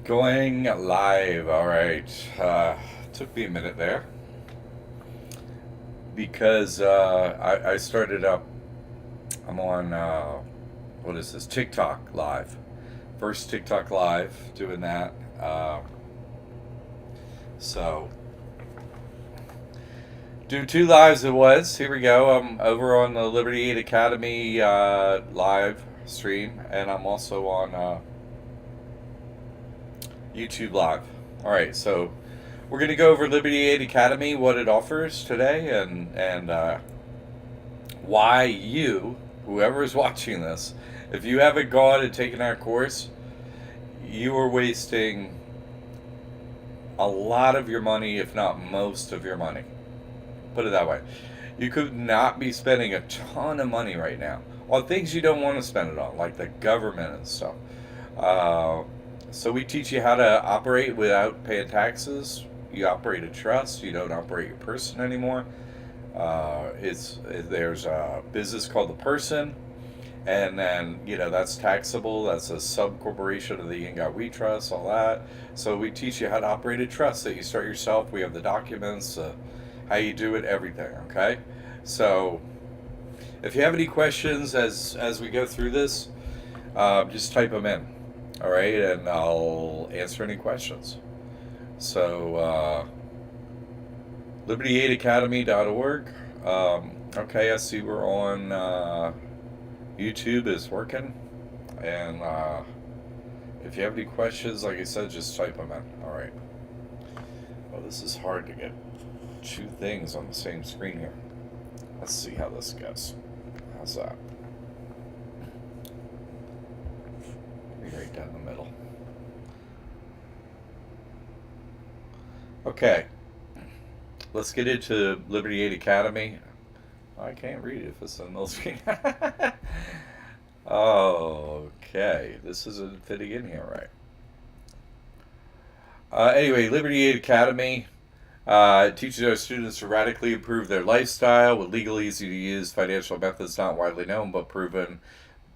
Going live. All right. Took me a minute there because I started up. I'm on, what is this? TikTok live. First TikTok live doing that. So, do two lives it was. Here we go. I'm over on the Liberty Aid Academy live stream, and I'm also on YouTube live. All right. So, we're going to go over Liberty Aid Academy, what it offers today, and why you, whoever is watching this, if you haven't gone and taken our course, you are wasting a lot of your money, if not most of your money. Put it that way. You could not be spending a ton of money right now on things you don't want to spend it on, like the government and stuff. Uh, so we teach you how to operate without paying taxes. You operate a trust. You don't operate your person anymore. There's a business called the person, and then that's taxable. That's a sub corporation of the Ingot We Trust, all that. So we teach you how to operate a trust that you start yourself. We have the documents, how you do it, everything. Okay, so if you have any questions as we go through this, just type them in. All right, and I'll answer any questions. So libertyaidacademy.org. Okay, I see we're on YouTube is working, and if you have any questions, like I said, just type them in. All right. Well, this is hard to get two things on the same screen here. Let's see how this goes. How's that? Right down the middle. Okay. Let's get into Liberty Aid Academy. I can't read it if it's on the middle screen. Okay, this isn't fitting in here right. Anyway, Liberty Aid Academy teaches our students to radically improve their lifestyle with legal, easy to use financial methods not widely known but proven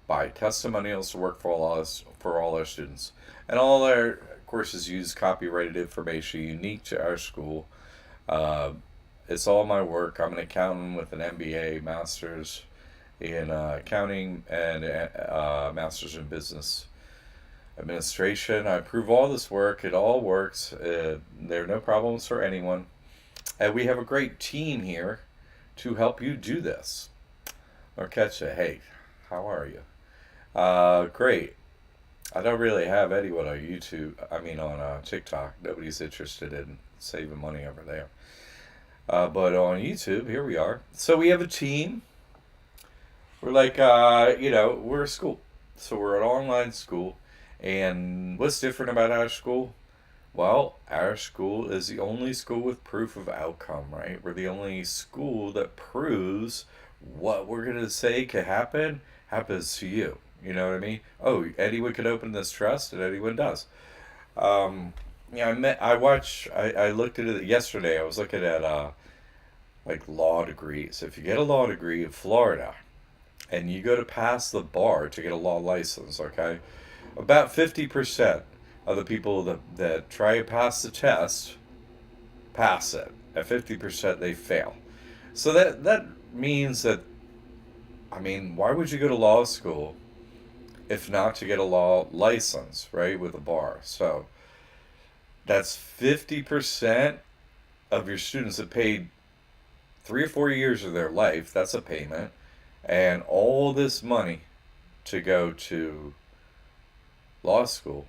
by testimonials to work for all our students. And all our courses use copyrighted information unique to our school. Uh, it's all my work. I'm an accountant with an MBA, master's in accounting, and master's in business administration. I approve all this work. It all works. There are no problems for anyone. And we have a great team here to help you do this. Or catch it. Hey, how are you? Great. I don't really have anyone on YouTube. I mean, on TikTok. Nobody's interested in saving money over there. But on YouTube, here we are. So we have a team. We're like, we're a school. So we're an online school. And what's different about our school? Well, our school is the only school with proof of outcome, right? We're the only school that proves what we're going to say could happen happens to you. You know what I mean? Oh, anyone could open this trust, and anyone does. Yeah, I looked at it yesterday. I was looking at like law degrees. If you get a law degree in Florida and you go to pass the bar to get a law license, okay, about 50% of the people that try to pass the test pass it. At 50% they fail. So that means that, I mean, why would you go to law school if not to get a law license, right, with a bar? So that's 50% of your students that paid 3 or 4 years of their life. That's a payment. And all this money to go to law school.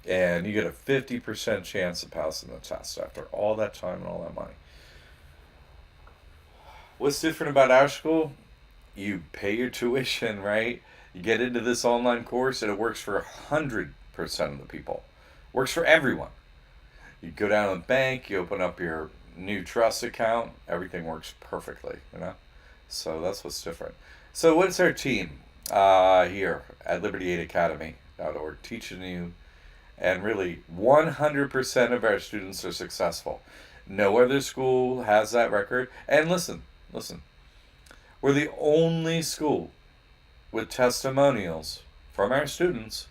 And you get a 50% chance of passing the test after all that time and all that money. What's different about our school? You pay your tuition, right? You get into this online course and it works for 100% of the people. Works for everyone. You go down to the bank, you open up your new trust account, everything works perfectly. So that's what's different. So what's our team here at libertyaidacademy.org teaching you? And really, 100% of our students are successful. No other school has that record. And listen, we're the only school with testimonials from our students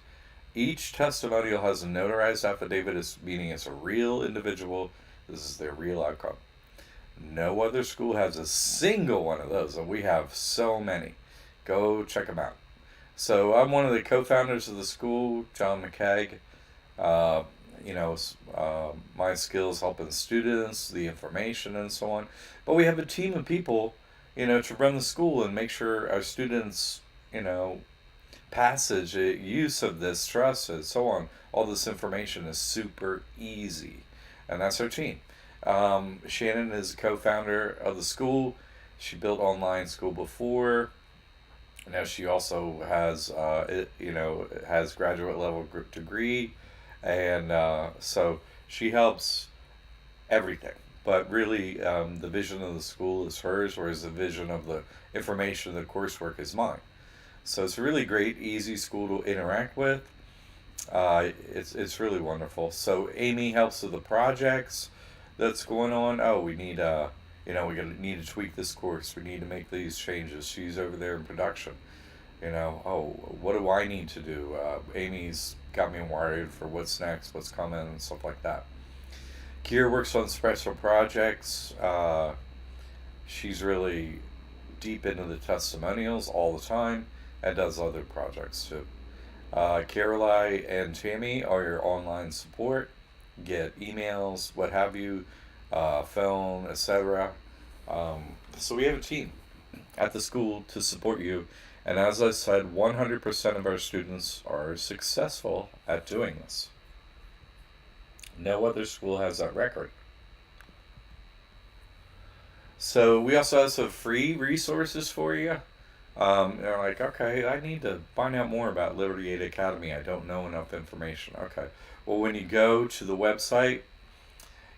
Each testimonial has a notarized affidavit, meaning it's a real individual. This is their real outcome. No other school has a single one of those, and we have so many. Go check them out. So I'm one of the co-founders of the school, John McCaig. Uh, my skills helping students, the information, and so on. But we have a team of people, to run the school and make sure our students, passage, use of this trust, and so on. All this information is super easy, and that's our team. Shannon is co-founder of the school. She built online school before. Now she also has, has graduate level degree, and so she helps everything. But really, the vision of the school is hers, whereas the vision of the information, the coursework, is mine. So it's a really great, easy school to interact with. It's really wonderful. So Amy helps with the projects that's going on. Oh, we need need to tweak this course. We need to make these changes. She's over there in production. What do I need to do? Amy's got me wired for what's next, what's coming, and stuff like that. Kiera works on special projects. She's really deep into the testimonials all the time and does other projects too. Caroline and Tammy are your online support. Get emails, what have you, phone, etc. So we have a team at the school to support you. And as I said, 100% of our students are successful at doing this. No other school has that record. So we also have some free resources for you. They're like, okay, I need to find out more about Liberty Aid Academy. I don't know enough information. Okay. Well, when you go to the website,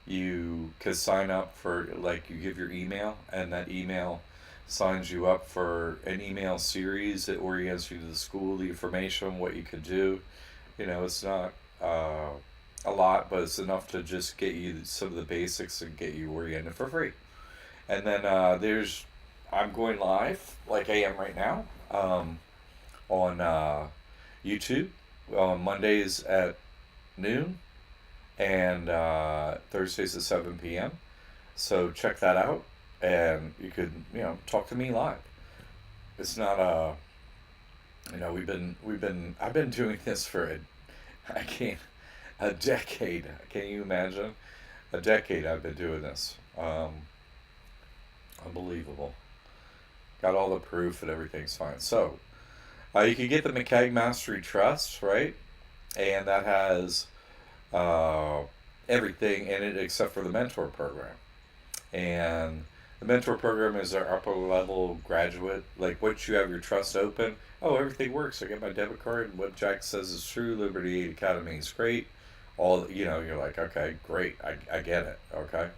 you can sign up for, you give your email, and that email signs you up for an email series that orients you to the school, the information, what you could do. It's not a lot, but it's enough to just get you some of the basics and get you oriented for free. And then I'm going live, like I am right now, on YouTube on Mondays at noon and Thursdays at 7 p.m. So check that out, and you could talk to me live. It's not I've been doing this for a decade. Can you imagine? A decade I've been doing this. Unbelievable. Got all the proof and everything's fine. So, you can get the McCaig Mastery Trust, right? And that has everything in it except for the mentor program. And the mentor program is our upper level graduate. Like, once you have your trust open, everything works. I get my debit card, and what Jack says is true. Liberty Aid Academy is great. You're like, okay, great. I get it. Okay.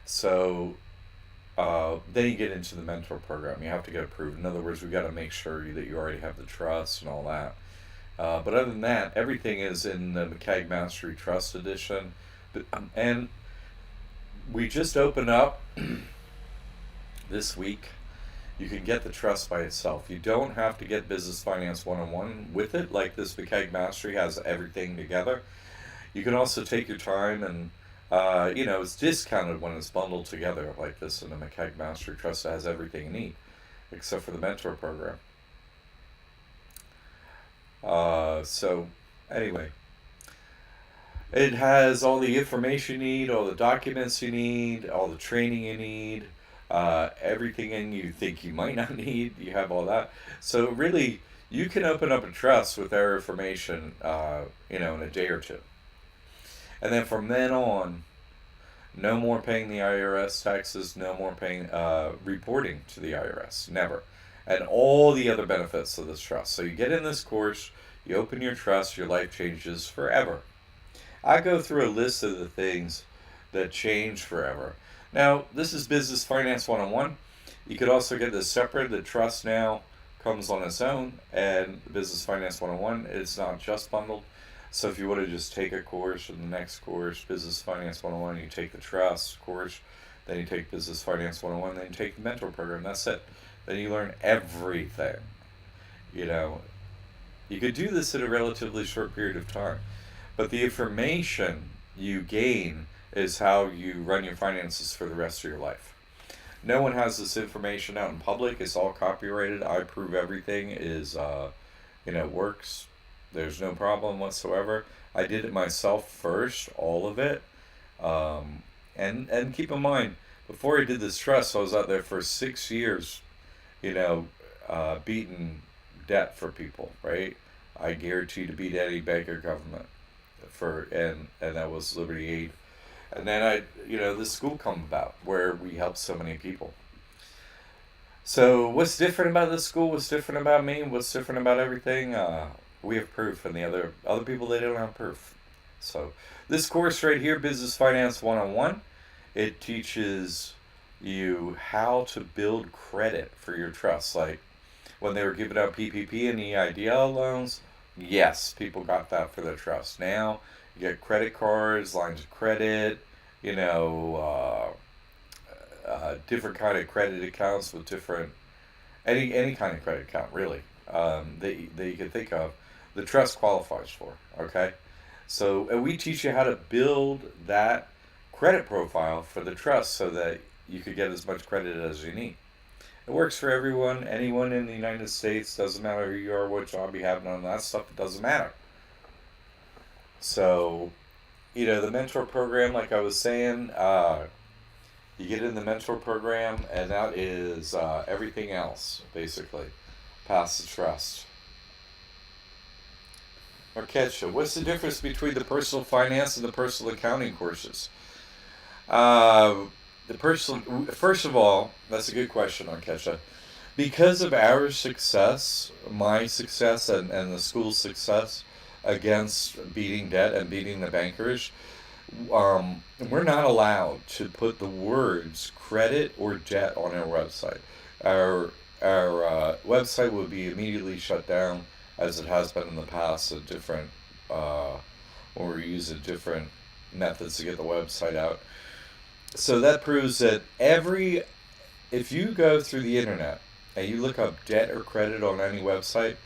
So, then you get into the mentor program. You have to get approved. In other words, we got to make sure that you already have the trust and all that. But other than that, everything is in the McCaig Mastery Trust Edition. And we just opened up this week. You can get the trust by itself. You don't have to get Business Finance 101 with it, like this McCaig Mastery has everything together. You can also take your time and it's discounted when it's bundled together like this in the McCaig Mastery Trust. It has everything you need, except for the mentor program. So, anyway, it has all the information you need, all the documents you need, all the training you need, everything in you think you might not need. You have all that. So, really, you can open up a trust with our information, in a day or two. And then from then on, no more paying the IRS taxes, no more paying reporting to the IRS, never. And all the other benefits of this trust. So you get in this course, you open your trust, your life changes forever. I go through a list of the things that change forever. Now, this is Business Finance 101. You could also get this separate. The trust now comes on its own, and Business Finance 101, it's not just bundled. So if you want to just take a course, and the next course, Business Finance 101, you take the trust course, then you take Business Finance 101, then you take the mentor program. That's it. Then you learn everything. You could do this in a relatively short period of time. But the information you gain is how you run your finances for the rest of your life. No one has this information out in public. It's all copyrighted. I prove everything is, works. There's no problem whatsoever. I did it myself first, all of it. And keep in mind, before I did this trust, I was out there for 6 years, beating debt for people, right? I guarantee to beat any bank or government and that was Liberty Aid. And then this school come about where we help so many people. So what's different about this school? What's different about me? What's different about everything? We have proof, and the other people, they don't have proof. So this course right here, Business Finance 101, it teaches you how to build credit for your trust. Like when they were giving out PPP and EIDL loans, yes, people got that for their trust. Now you get credit cards, lines of credit, different kind of credit accounts with different any kind of credit account really that you can think of. The trust qualifies for. Okay, so and we teach you how to build that credit profile for the trust so that you could get as much credit as you need. It works for everyone, anyone in the United States. Doesn't matter who you are, what job you have, none of that stuff. It doesn't matter. So, the mentor program, like I was saying, you get in the mentor program, and that is everything else, basically, past the trust. Marquette, what's the difference between the personal finance and the personal accounting courses? First of all, that's a good question, Marquette. Because of our success, my success, and the school's success against beating debt and beating the bankers, we're not allowed to put the words credit or debt on our website. Our website will be immediately shut down, as it has been in the past at different when we're using different methods to get the website out. So that proves that if you go through the internet and you look up debt or credit on any website,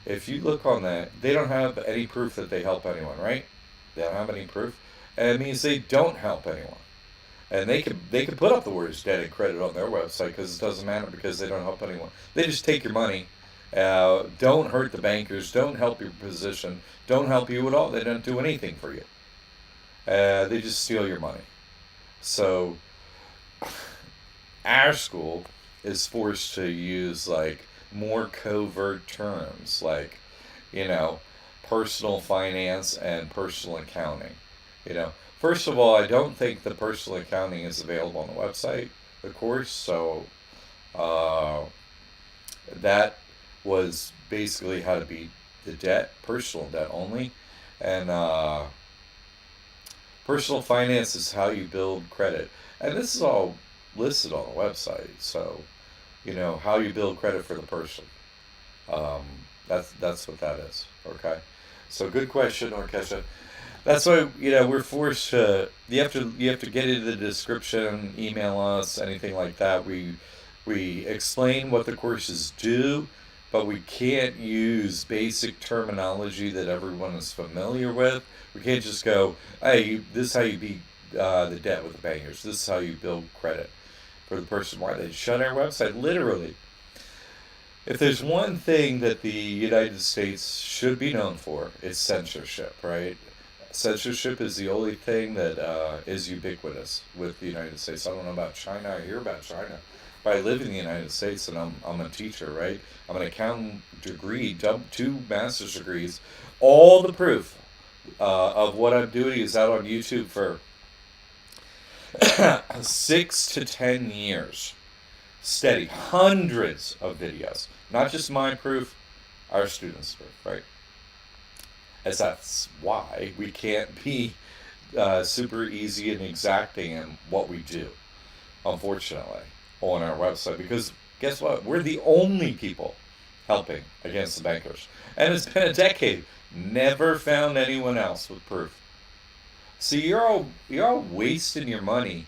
if you look on that, they don't have any proof that they help anyone, right? They don't have any proof. And it means they don't help anyone. And they could put up the words debt and credit on their website because it doesn't matter because they don't help anyone. They just take your money. Don't hurt the bankers. Don't help your position. Don't help you at all. They don't do anything for you. They just steal your money. So our school is forced to use like more covert terms like, personal finance and personal accounting. First of all, I don't think the personal accounting is available on the website, the course. So that was basically how to beat the debt, personal debt only. And personal finance is how you build credit. And this is all listed on the website. So, how you build credit for the person. That's what that is. Okay. So good question, Orkesha. That's why we're forced to. You have to get into the description, email us, anything like that. We explain what the courses do, but we can't use basic terminology that everyone is familiar with. We can't just go, hey, this is how you beat the debt with the bankers. This is how you build credit for the person. Why they shut our website? Literally. If there's one thing that the United States should be known for, it's censorship, right? Censorship is the only thing that is ubiquitous with the United States. I don't know about China. I hear about China. But I live in the United States, and I'm a teacher, right? I'm an accountant degree, 2 master's degrees. All the proof of what I'm doing is out on YouTube for 6 to 10 years. Steady. Hundreds of videos. Not just my proof, our students' proof, right? As that's why we can't be super easy and exacting in what we do, unfortunately, on our website. Because guess what? We're the only people helping against the bankers. And it's been a decade. Never found anyone else with proof. So you're all wasting your money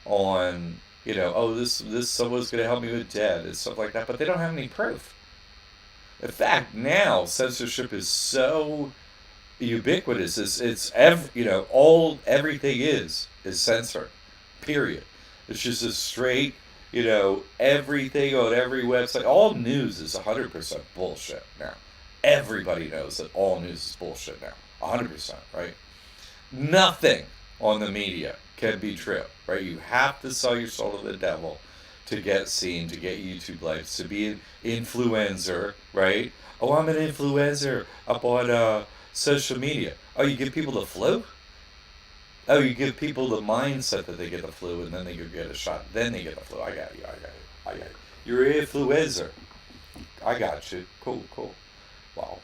on, this someone's going to help me with debt and stuff like that, but they don't have any proof. In fact, now censorship is so ubiquitous. Everything is censored. Period. It's just a straight, everything on every website. All news is 100% bullshit now. Everybody knows that all news is bullshit now. 100%, right? Nothing on the media can be true, right? You have to sell your soul to the devil to get seen, to get YouTube likes, to be an influencer, right? Oh, I'm an influencer up on social media. Oh, you give people the flu? Oh, you give people the mindset that they get the flu and then they go get a shot. Then they get the flu. I got you. You're an influencer. I got you. Cool. Wow.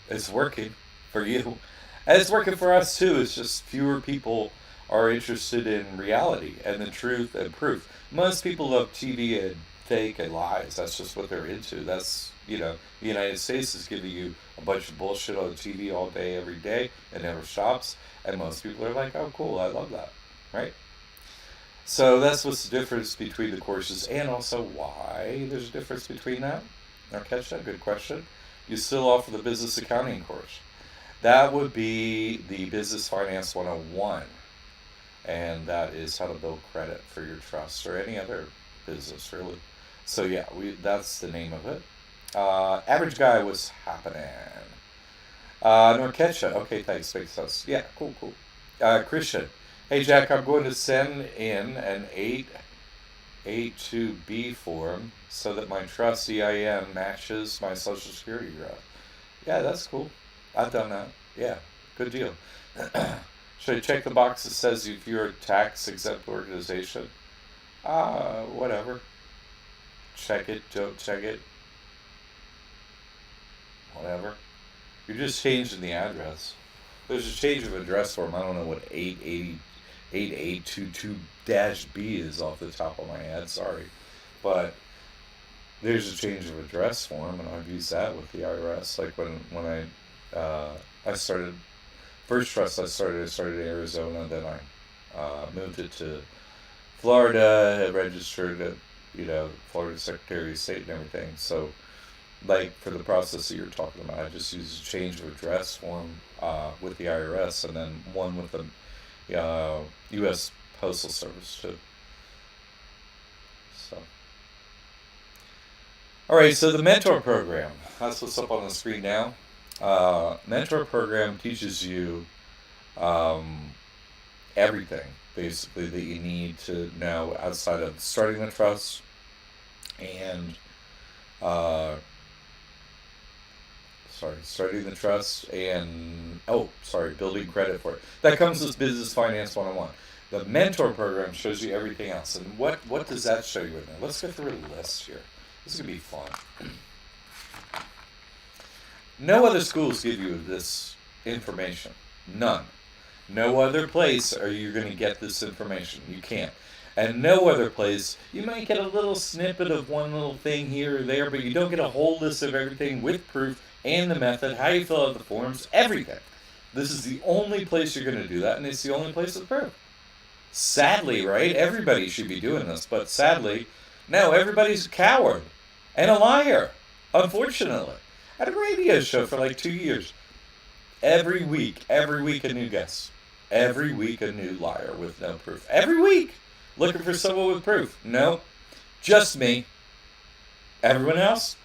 It's working for you. And it's working for us too. It's just fewer people are interested in reality and the truth and proof. Most people love TV and fake and lies. That's just what they're into. The United States is giving you a bunch of bullshit on TV all day, every day. It never stops. And most people are like, oh, cool, I love that. Right? So that's what's the difference between the courses and also why there's a difference between that. Now, catch that? Good question. You still offer the business accounting course. That would be the Business Finance 101. And that is how to build credit for your trust or any other business, really. So, yeah, that's the name of it. Average Guy was happening. Norkecha. Okay, thanks. Makes sense. Yeah, cool. Christian. Hey, Jack, I'm going to send in an 882B form so that my trust EIN matches my Social Security graph. Yeah, that's cool. I've done that. Yeah, good deal. Should I check the box that says if you're a tax-exempt organization? Whatever. Check it, don't check it. Whatever. You're just changing the address. There's a change of address form. I don't know what 8822-B is off the top of my head. Sorry. But there's a change of address form, and I've used that with the IRS. Like when I started, first trust I started in Arizona, then I moved it to Florida, had registered at, Florida Secretary of State and everything. So, like, for the process that you're talking about, I just used a change of address form with the IRS and then one with the U.S. Postal Service, too. So. All right, so the mentor program, that's what's up on the screen now. Mentor program teaches you everything, basically, that you need to know outside of starting the trust and starting the trust and building credit for it. That comes with Business Finance 101. The mentor program shows you everything else. And what does that show you in there? Let's go through a list here. This is going to be fun. No other schools give you this information. None. No other place are you going to get this information. You can't. And no other place, you might get a little snippet of one little thing here or there, but you don't get a whole list of everything with proof and the method, how you fill out the forms, everything. This is the only place you're going to do that, and it's the only place with proof. Sadly, right? Everybody should be doing this, but sadly, no, everybody's a coward and a liar, unfortunately. I had a radio show for like 2 years. Every week a new guest. Every week a new liar with no proof. Every week, looking for someone with proof. No, just me. Everyone else,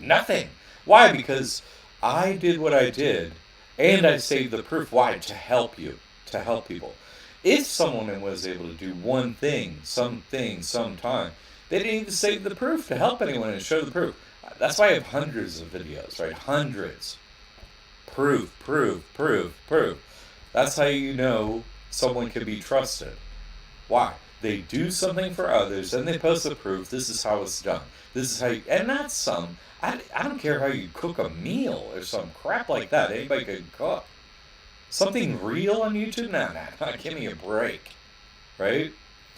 nothing. Why? Because I did what I did, and I saved the proof. Why? To help you, to help people. If someone was able to do one thing, something, sometime, they didn't even save the proof to help anyone and show the proof. That's why I have hundreds of videos, right? Hundreds. Proof. That's how you know someone can be trusted. Why? They do something for others, and they post the proof. This is how it's done. This is how you... And not some... I don't care how you cook a meal or some crap like that. Anybody can cook. Something real on YouTube? Nah, give me a break. Right?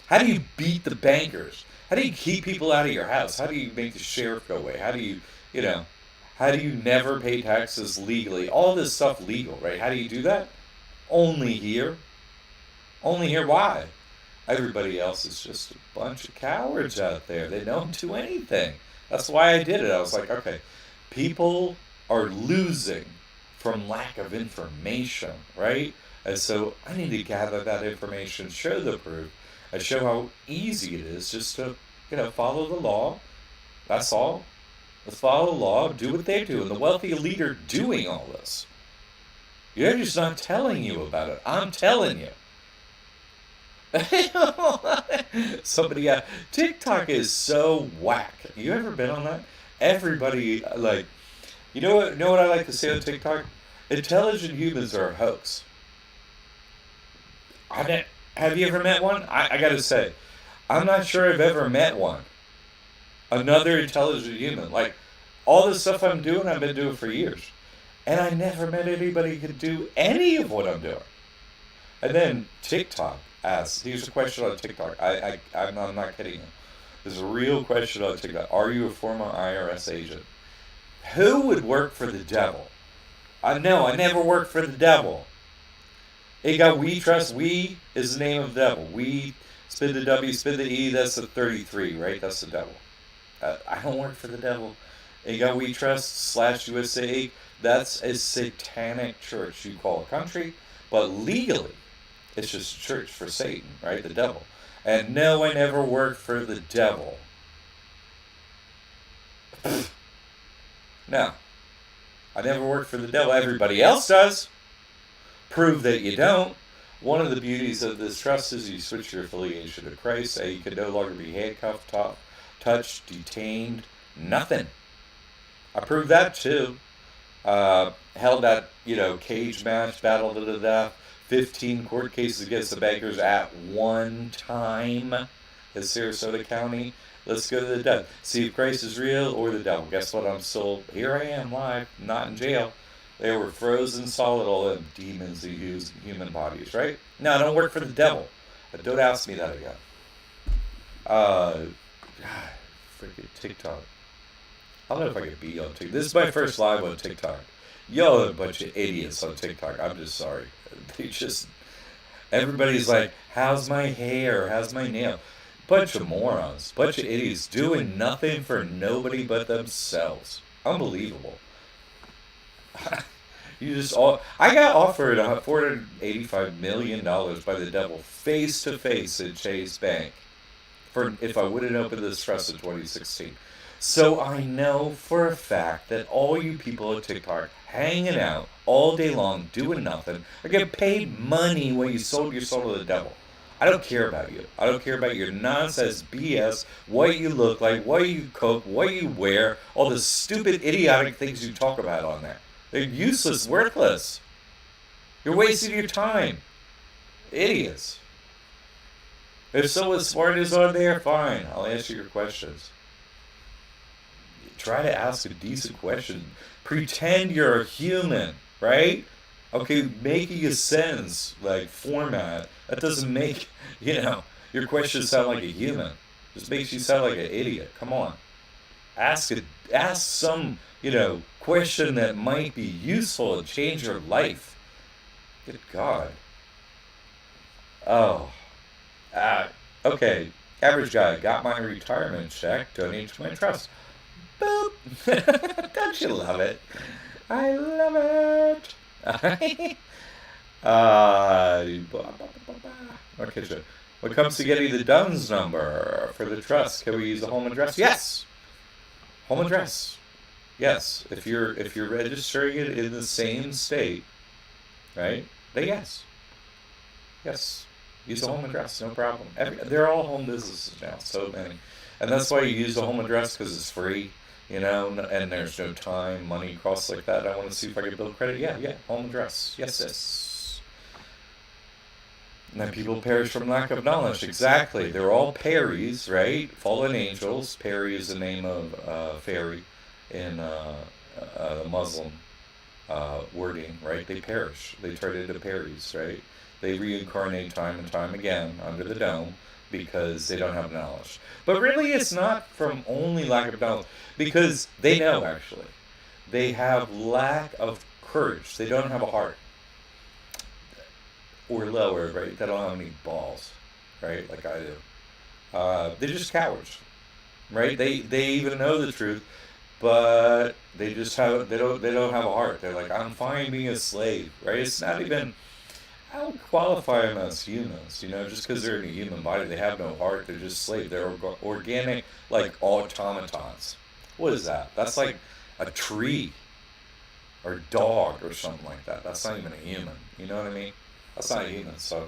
How do you beat the bankers? How do you keep people out of your house? How do you make the sheriff go away? How do you, how do you never pay taxes legally? All this stuff legal, right? How do you do that? Only here. Only here. Why? Everybody else is just a bunch of cowards out there. They don't do anything. That's why I did it. I was like, okay, People are losing from lack of information, right? And so I need to gather that information, show the proof, and show how easy it is just to, follow the law. That's all. Let's follow the law, do what they do. And the wealthy elite are doing all this. You're just not telling you about it. I'm telling you. Somebody, TikTok is so whack. You ever been on that? Everybody, like, you know what I like to say on TikTok? Intelligent humans are a hoax. Have you ever met one? I gotta say, I'm not sure I've ever met one. Another intelligent human. Like, all the stuff I'm doing, I've been doing for years. And I never met anybody who could do any of what I'm doing. And then TikTok asks, here's a question on TikTok. I'm not kidding you. There's a real question on TikTok. Are you a former IRS agent? Who would work for the devil? No, I never worked for the devil. It got We Trust. We is the name of the devil. We, spin the W, spin the E, that's the 33, right? That's the devil. I don't work for the devil. It got We Trust / USA. That's a satanic church you call a country, but legally, it's just a church for Satan, right? The devil. And no, I never worked for the devil. No, I never worked for the devil. Everybody else does. Prove that you don't. One of the beauties of this trust is you switch your affiliation to Christ. You can no longer be handcuffed, touched, detained, nothing. I proved that too. Held that, cage match, battle to the death, 15 court cases against the bankers at one time in Sarasota County. Let's go to the death. See if Christ is real or the devil. Guess what? I'm still, here I am live, not in jail. They were frozen solid, all them demons who use human bodies, right? No, I don't work for the devil. But don't ask me that again. God, freaking TikTok. I don't know if I could be on TikTok. This is my first live on TikTok. Y'all are a bunch of idiots on TikTok. I'm just sorry. Everybody's like, how's my hair? How's my nail? Bunch of morons. Bunch of idiots doing nothing for nobody but themselves. Unbelievable. I got offered $485 million by the devil face to face at Chase Bank for if I wouldn't open this trust in 2016. So I know for a fact that all you people at TikTok hanging out all day long doing nothing are getting paid money when you sold your soul to the devil. I don't care about you. I don't care about your nonsense BS, what you look like, what you cook, what you wear, all the stupid idiotic things you talk about on there. They're useless, worthless. You're wasting your time. Idiots. If someone smart is on there, fine. I'll answer your questions. Try to ask a decent question. Pretend you're a human, right? Okay, making a sentence, like format, that doesn't make, your questions sound like a human. Just makes you sound like an idiot. Come on. Ask some, question that might be useful and change your life. Good God. Oh. Okay. Average guy got my retirement check, donated to my trust. Boop. Don't you love it? I love it. Okay, so when it comes to getting the DUNS number for the trust, can we use the home address? Yes. Home address. Yes. If you're registering it in the same state, right? Then yes. Yes. Use the home address, no problem. They're all home businesses now, so many. And that's why you use the home address, because it's free, and there's no time, money, costs like that. I want to see if I can build credit. Yeah, home address. Yes. And then people perish from lack of knowledge. Exactly. They're all Perrys, right? Fallen angels. Perry is the name of fairy in the Muslim wording, right? They perish. They turn into Perrys, right? They reincarnate time and time again under the dome because they don't have knowledge. But really, it's not from only lack of knowledge, because they know, actually. They have lack of courage. They don't have a heart. Or lower, right? They don't have any balls, right? Like I do. They're just cowards, right? They even know the truth, but they don't have a heart. They're like, I'm fine being a slave, right? It's not even. I don't qualify them as humans, just because they're in a human body, they have no heart. They're just slaves. They're organic, like automatons. What is that? That's like a tree or dog or something like that. That's not even a human. You know what I mean? That's not a human. So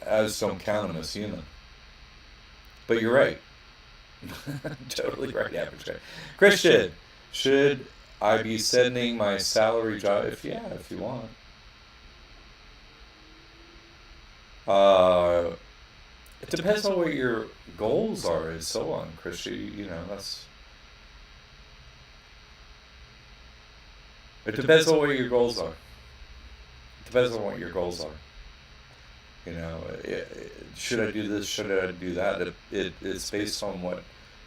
I just don't count them as human. But you're right. Totally right, average guy. Christian, should I be sending my salary job? If you want. Uh, it depends on what your goals are, and so on, Christian. That's. It depends on what your goals are. It depends on what your goals are. Should I do this? Should I do that? It's based on what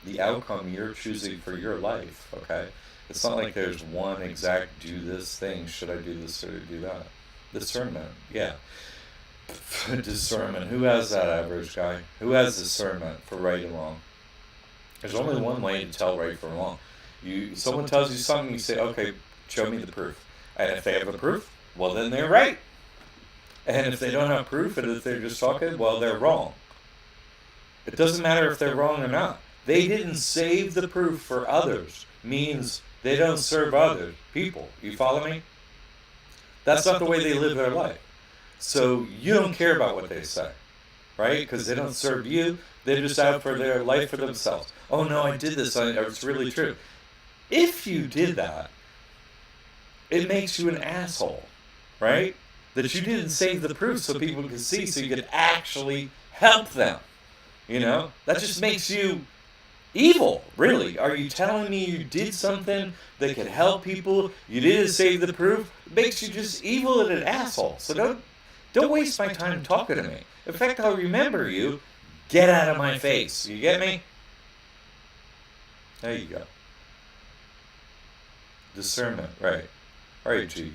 the outcome you're choosing for your life. Okay, it's not like there's one exact do this thing. Should I do this? Should I do that? Discernment, yeah. Discernment. Who has that, average guy? Who has discernment for right and wrong? There's only one way to tell right from wrong. Someone tells you something, you say, okay, show me the proof. And if they have the proof, well, then they're right. And if they don't have proof, and if they're just talking, well, they're wrong. It doesn't matter if they're wrong or not. They didn't save the proof for others. Means they don't serve other people. You follow me? That's not the way they live their life. So you don't care about what they say, right? Because they don't serve you. They're just out for their life for themselves. Oh, no, I did this. It's really true. If you did that, it makes you an asshole, right? That you didn't save the proof so people could see, so you could actually help them. That just makes you evil, really. Are you telling me you did something that could help people? You didn't save the proof? It makes you just evil and an asshole. So don't waste my time talking to me. In fact, I'll remember you. Get out of my face. You get me? There you go. Discernment, right. Right, G.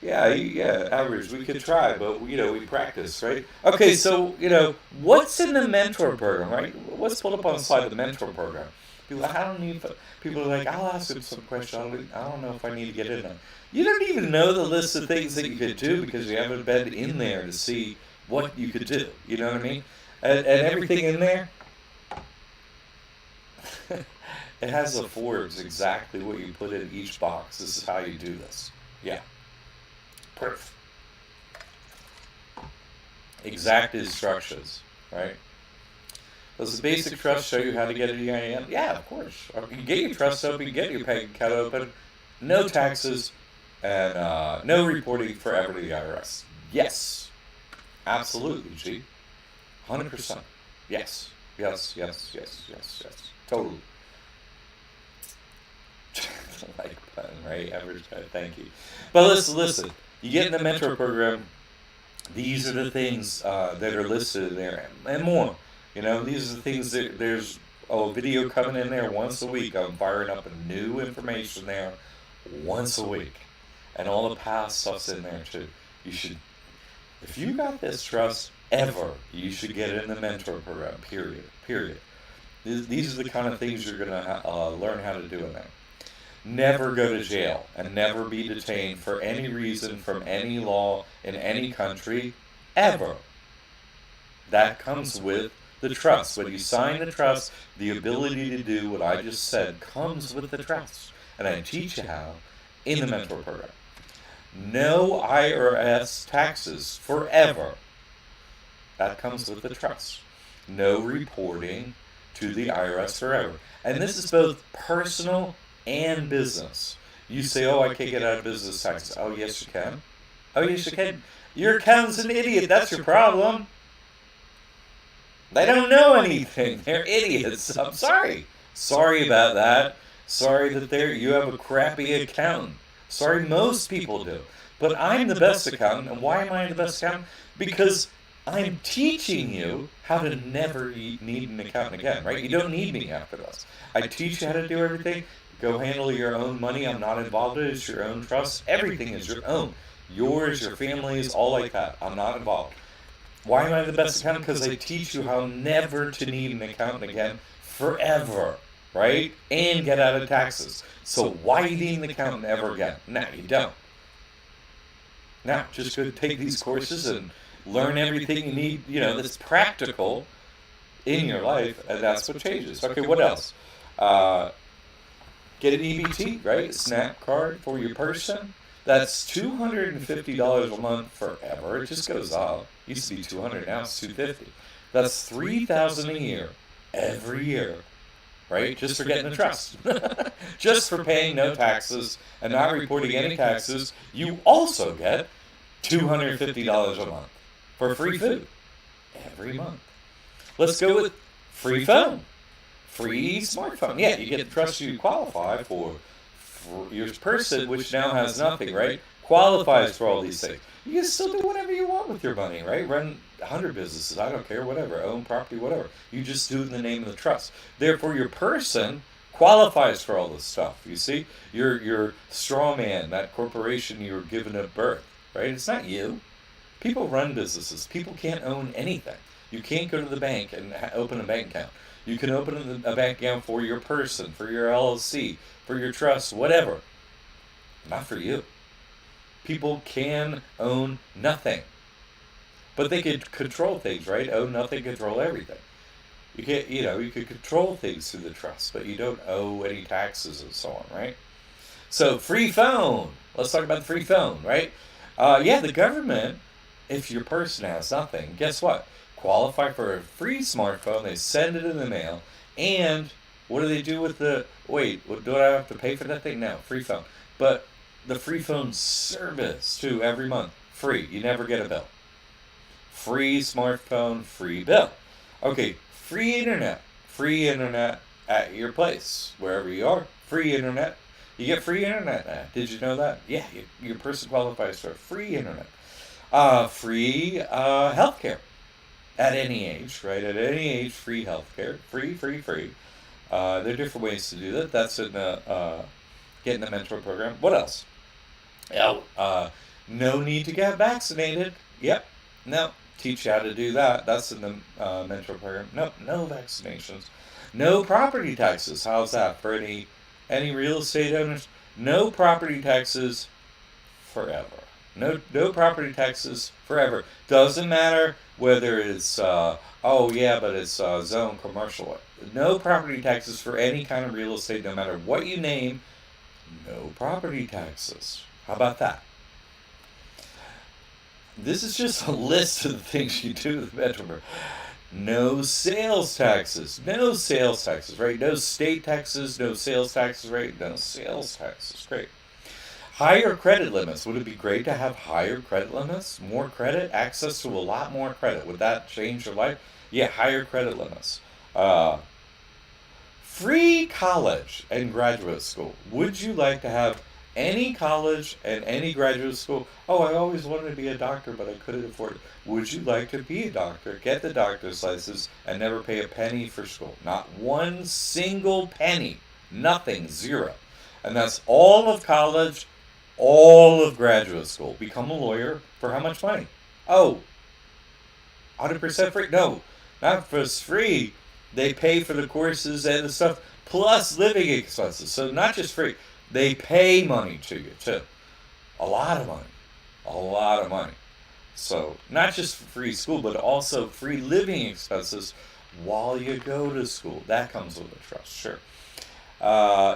Yeah, average. We could try, but we practice, right? Okay, so what's in the mentor program, right? What's pulled up on the slide of the mentor program? People, people are like, I'll ask them some questions. I don't know if I need to get in there. You don't even know the list of things that you could do because you haven't been in there to see what you could do. You know what I mean? And everything in there, it has the Forbes exactly what you put in each box. This is how you do this. Yeah. Proof. Exact instructions, right? Does the basic trust show you how to get an EIN? Yeah, of course. You get your trust open, you get your bank account open, no taxes, and no reporting forever to the IRS. Yes. Absolutely, G. 100%. Yes. Yes. Totally. Like button, right? Average guy, thank you. But listen. You get in the mentor program, these are the things that are listed in there, and more. These are the things that there's a video coming in there once a week. I'm firing up new information there once a week. And all the past stuff's in there too. You should, if you got this trust ever, you should get in the mentor program, period. These are the kind of things you're going to learn how to do in there. Never go to jail and never be detained for any reason from any law in any country, ever. That comes with the trust. When you sign the trust, the ability to do what I just said comes with the trust. And I teach you how in the mentor program. No IRS taxes forever. That comes with the trust. No reporting to the IRS forever. And this is both personal and business. You say, oh, I can't get out of business taxes. Oh, yes, you can. Oh, yes, you can. Your accountant's an idiot. That's your problem. They don't know anything. They're idiots. I'm sorry. Sorry about that. Sorry that you have a crappy accountant. Sorry, most people do. But I'm the best accountant. And why am I the best accountant? Because I'm teaching you how to never need an accountant again, right? You don't need me after this. I teach you how to do everything. Go handle your own money. I'm not involved in it. It's your own trust. Everything is your own. Yours, your family's, all like that. I'm not involved. Why am I the best accountant? Because I teach you how never to need an accountant again forever. right? And get out of taxes. So why do you need an accountant ever again? No, you don't. Now, just go take these courses and learn everything you need, that's practical in your life, and that's what changes. Okay, what else? Uh, get an EBT, right? SNAP card for your person. That's $250 a month forever. It just goes up. Used to be 200, now it's 250. That's $3,000 a year, every year, right? Just for getting a trust. Just for paying no taxes and not reporting any taxes, you also get $250 a month for free food every month. Let's go with free phone. Free smartphone. Yeah, you get the trust you qualify for your person, which now has nothing, right? Qualifies for all these things. You can still do whatever you want with your money, right? Run 100 businesses, I don't care, whatever. Own property, whatever. You just do it in the name of the trust. Therefore, your person qualifies for all this stuff. You see? Your straw man, that corporation you were given at birth, right? It's not you. People run businesses. People can't own anything. You can't go to the bank and open a bank account. You can open a bank account for your person, for your LLC, for your trust, whatever. Not for you. People can own nothing. But they could control things, right? Own nothing, control everything. You can't, you could control things through the trust, but you don't owe any taxes and so on, right? So, free phone. Let's talk about the free phone, right? The government, if your person has nothing, guess what? Qualify for a free smartphone. They send it in the mail. And what do they do with do I have to pay for that thing? No, free phone. But the free phone service, too, every month, free. You never get a bill. Free smartphone, free bill. Okay, free internet. Free internet at your place, wherever you are. Free internet. You get free internet now. Did you know that? Yeah, your person qualifies for free internet. Free healthcare. At any age, right? At any age, free healthcare. Free. There are different ways to do that. That's in the getting the mentor program. What else? No need to get vaccinated. Yep. No. Teach you how to do that. That's in the mentor program. No vaccinations. No property taxes. How's that for any real estate owners? No property taxes forever. No property taxes forever. Doesn't matter whether it's but it's zone commercial. No property taxes for any kind of real estate, no matter what you name. No property taxes. How about that? This is just a list of the things you do with Metro. No sales taxes. No sales taxes, right? No state taxes, no sales taxes, right? No sales taxes. Great. Higher credit limits. Would it be great to have higher credit limits? More credit? Access to a lot more credit. Would that change your life? Yeah, higher credit limits. Free college and graduate school. Would you like to have any college and any graduate school? Oh, I always wanted to be a doctor, but I couldn't afford it. Would you like to be a doctor, get the doctor's license, and never pay a penny for school? Not one single penny. Nothing. Zero. And that's all of college, all of graduate school. Become a lawyer for how much money? Oh, 100% free? No, not just free. They pay for the courses and the stuff, plus living expenses. So not just free. They pay money to you, too. A lot of money. A lot of money. So not just free school, but also free living expenses while you go to school. That comes with a trust, sure.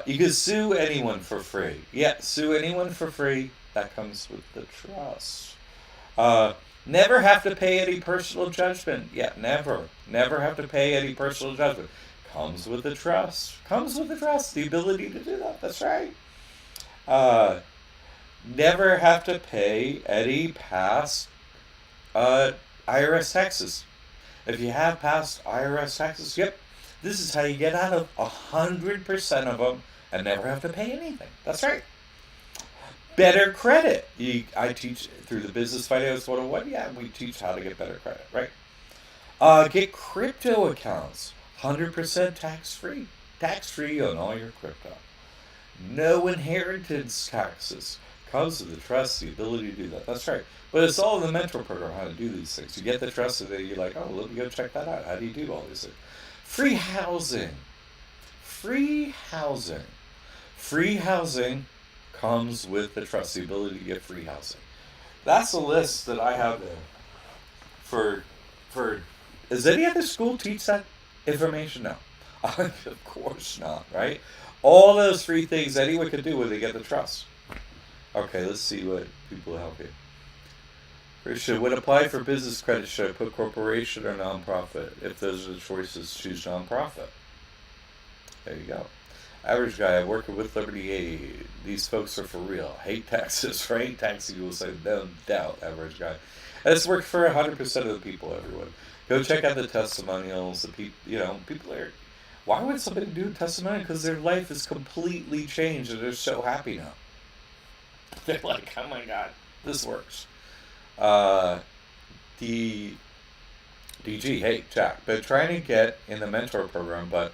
You can sue anyone for free. Yeah, sue anyone for free. That comes with the trust. Never have to pay any personal judgment. Yeah, never. Never have to pay any personal judgment. Comes with the trust. Comes with the trust. The ability to do that. That's right. Never have to pay any past IRS taxes. If you have past IRS taxes, yep. This is how you get out of 100% of them and never have to pay anything. That's right. Better credit. I teach through the Business Finance 101. Yeah, we teach how to get better credit, right? Get crypto accounts. 100% tax-free. Tax-free on all your crypto. No inheritance taxes. Comes with the trust, the ability to do that. That's right. But it's all in the mentor program how to do these things. You get the trust and then you're like, oh, let me go check that out. How do you do all these things? Free housing. free housing. Free housing comes with the trust, the ability to get free housing. That's a list that I have there for. Does any other school teach that information? No, of course not. Right? All those free things anyone can do when they get the trust. Okay, let's see what people help you. Should when apply for business credit, should I put corporation or nonprofit? If those are the choices, choose nonprofit. There you go. Average guy working with Liberty Aid. These folks are for real. Hate taxes, right? Taxi will say no doubt. Average guy. And it's worked for 100% of the people. Everyone, go check out the testimonials. The people, people are. Why would somebody do a testimonial? Because their life is completely changed and they're so happy now. They're like, oh my god, this works. The DG, hey Jack, been trying to get in the mentor program, but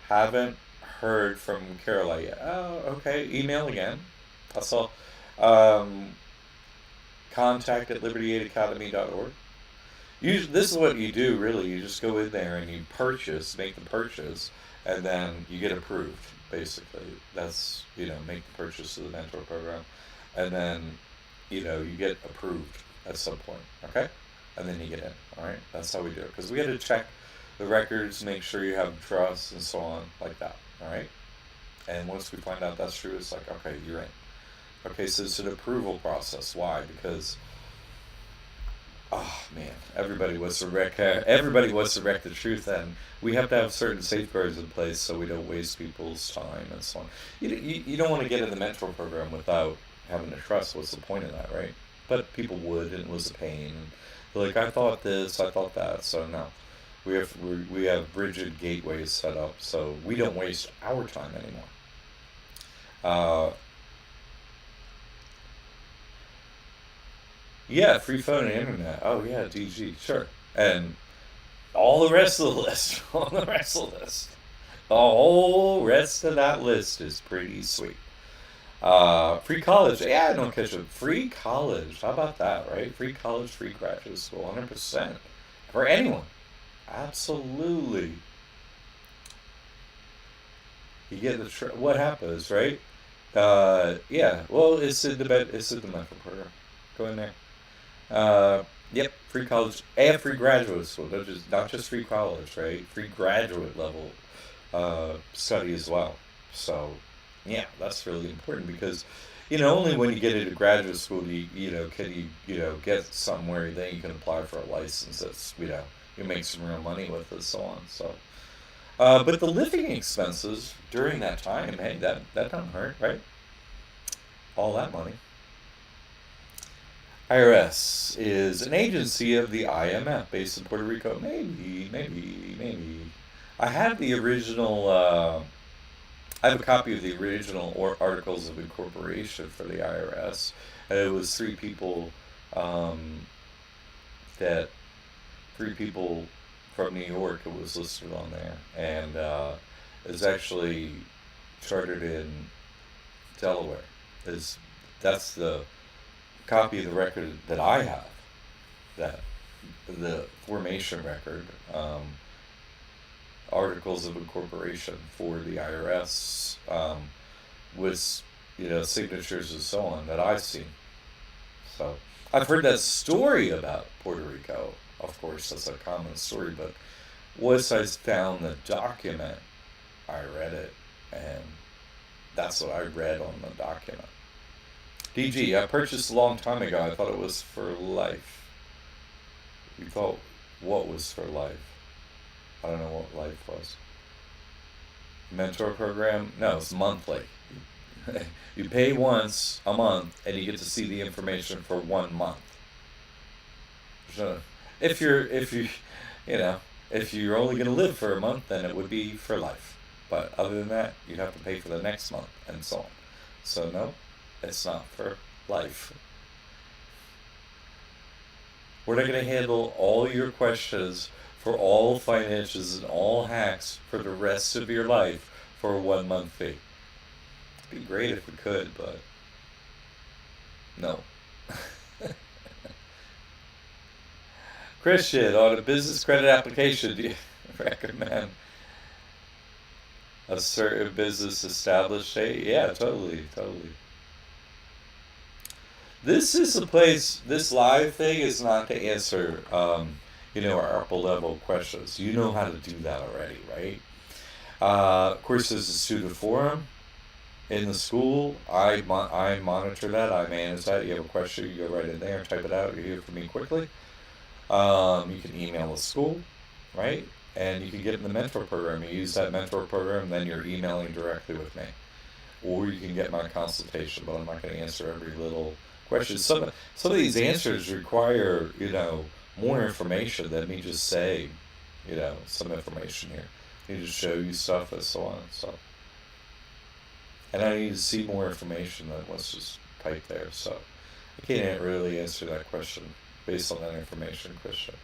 haven't heard from Caroline yet. Oh, okay. Email again. I saw contact at libertyaidacademy.org. This is what you do, really. You just go in there and you make the purchase, and then you get approved, basically. That's, make the purchase of the mentor program. And then, you get approved at some point, okay? And then you get in, all right? That's how we do it. Because we had to check the records, make sure you have trust, and so on, like that, all right? And once we find out that's true, it's like, okay, you're in. Okay, so it's an approval process. Why? Because, oh man, everybody wants to wreck the truth, and we have to have certain safeguards in place so we don't waste people's time and so on. You don't want to get in the mentor program without having to trust. What's the point of that, right? But people would, and it was a pain. They're like, I thought this, I thought that. So no, we have rigid gateways set up, so we don't waste our time anymore. Yeah, free phone and internet. Oh yeah, DG, sure. And all the rest of the list, all the rest of the list, the whole rest of that list is pretty sweet. Free college. Yeah, don't catch it. Free college. How about that, right? Free college, free graduate school, 100% for anyone. Absolutely. You get what happens, right? Yeah. Well, it's in the medical program. Go in there. Yep. Free college and free graduate school. Not just free college, right? Free graduate level study as well. So. Yeah, that's really important because, only when you get into graduate school can you get somewhere, then you can apply for a license that's, you make some real money with and so on. So, but the living expenses during that time, hey, that don't hurt, right? All that money. IRS is an agency of the IMF based in Puerto Rico. Maybe. I have the original. I have a copy of the original Articles of Incorporation for the IRS, and it was three people from New York. It was listed on there, and it was actually chartered in Delaware. That's the copy of the record that I have, that the formation record. Articles of Incorporation for the IRS with signatures and so on that I've seen. So I've heard that story about Puerto Rico. Of course, that's a common story. But once I found the document, I read it, and that's what I read on the document. DG, I purchased a long time ago. I thought it was for life. You thought what was for life? I don't know what life was. Mentor program? No, it's monthly. You pay once a month, and you get to see the information for 1 month. So if you're only going to live for a month, then it would be for life. But other than that, you'd have to pay for the next month, and so on. So no, it's not for life. We're not going to handle all your questions for all finances and all hacks for the rest of your life for a 1 month fee. It'd be great if we could, but no. Christian, on a business credit application, do you recommend A certain business established date? Yeah, totally, totally. This is a place, this live thing is not to answer, our upper level questions. You know how to do that already, right? Of course, there's a student forum in the school. I monitor that. I manage that. You have a question, you go right in there, type it out. You hear from me quickly. You can email the school, right? And you can get in the mentor program. You use that mentor program, then you're emailing directly with me. Or you can get my consultation, but I'm not going to answer every little question. Some of these answers require, more information than me just saying, some information here. I need to show you stuff and so on and so. And I need to see more information than what's just typed there. So I can't really answer that question based on that information, Christian.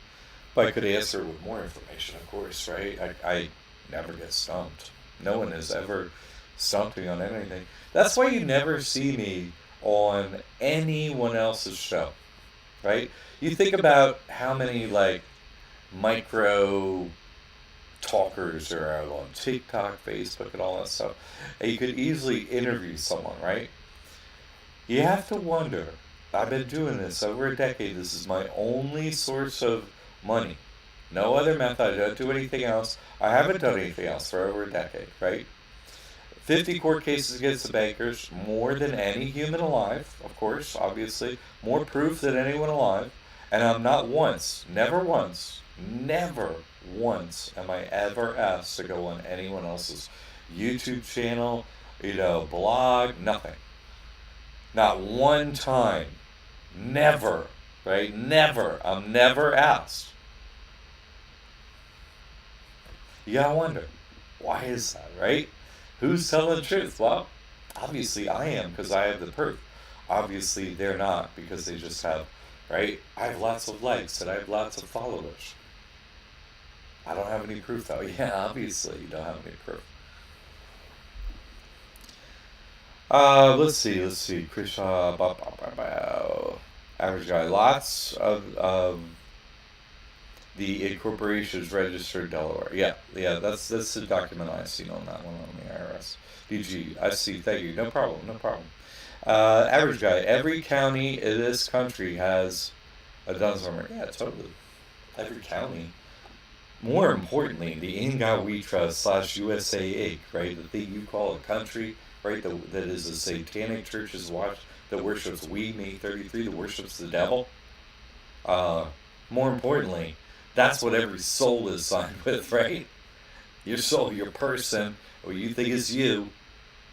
But I could answer it with more information, of course, right? I never get stumped. No one has ever stumped me on anything. That's why you never see me on anyone else's show, right? You think about how many, like, micro talkers there are on TikTok, Facebook, and all that stuff. And you could easily interview someone, right? You have to wonder. I've been doing this over a decade. This is my only source of money. No other method. I don't do anything else. I haven't done anything else for over a decade, right? 50 court cases against the bankers, more than any human alive, of course, obviously. More proof than anyone alive. And I'm not once, never once am I ever asked to go on anyone else's YouTube channel, blog, nothing. Not one time. Never, right? Never. I'm never asked. You gotta wonder, why is that, right? Who's telling the truth? Well, obviously I am because I have the proof. Obviously they're not because they just have, right? I have lots of likes and I have lots of followers. I don't have any proof though. Yeah, obviously you don't have any proof. Let's see. Krishna, average guy. Lots of the incorporation is registered in Delaware. Yeah. That's the document I've seen on that one on the IRS. DG, I see. Thank you. No problem. Average guy. Every county in this country has a DUNS number. Yeah, totally. Every county. More importantly, the Ingawitra / USA Inc., right? The thing you call a country, right? That is a satanic church's watch that worships me 33, that worships the devil. More importantly, that's what every soul is signed with, right? Your soul, your person, what you think is you,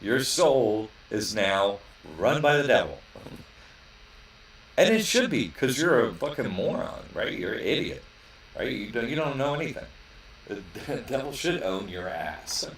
your soul is now run by the devil. And it should be, because you're a fucking moron, right? You're an idiot, right? You don't know anything. The devil should own your ass.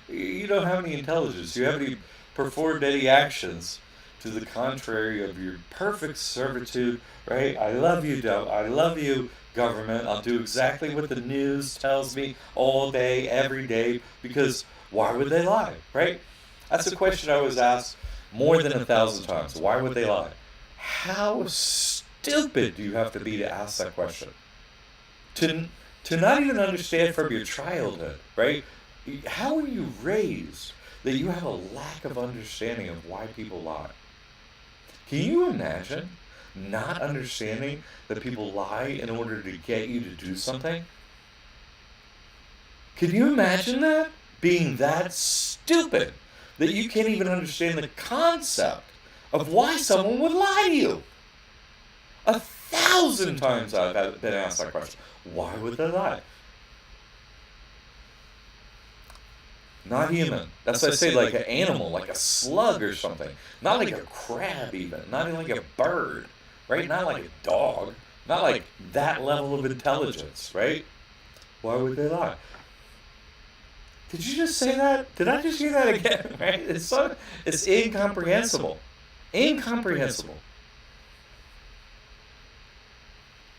You don't have any intelligence. You haven't performed any actions to the contrary of your perfect servitude, right? I love you, devil. I love you, government. I'll do exactly what the news tells me all day, every day, because why would they lie, right? That's a question I was asked more than 1,000 times. Why would they lie? How stupid do you have to be to ask that question? To not even understand from your childhood, right? How were you raised that you have a lack of understanding of why people lie? Can you imagine not understanding that people lie in order to get you to do something? Can you imagine that? Being that stupid that you can't even understand the concept of why someone would lie to you. 1,000 times I've been asked that question. Why would they lie? Not human. That's why I say like an animal, like a slug or something. Not like a crab even. Not even like a bird. Right? Not like a dog. Not like that level of intelligence, right? Why would they lie? Did you just say that? Did I just hear that again? Right? It's incomprehensible. Incomprehensible.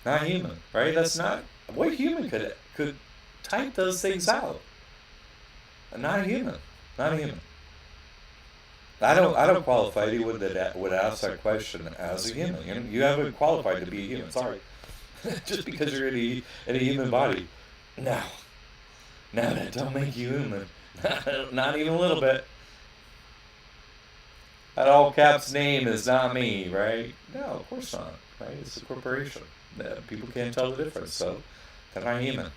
Not human, right? That's not what human could type those things out. Not human. Not human. I don't qualify anyone that would ask that question as a human. You haven't qualified to be a human. Sorry. Just because you're in a human body. No, that don't make you human. Not even a little bit. That all caps name is not me, right? No, of course not. Right? It's a corporation. People can't tell the difference, so they're not human.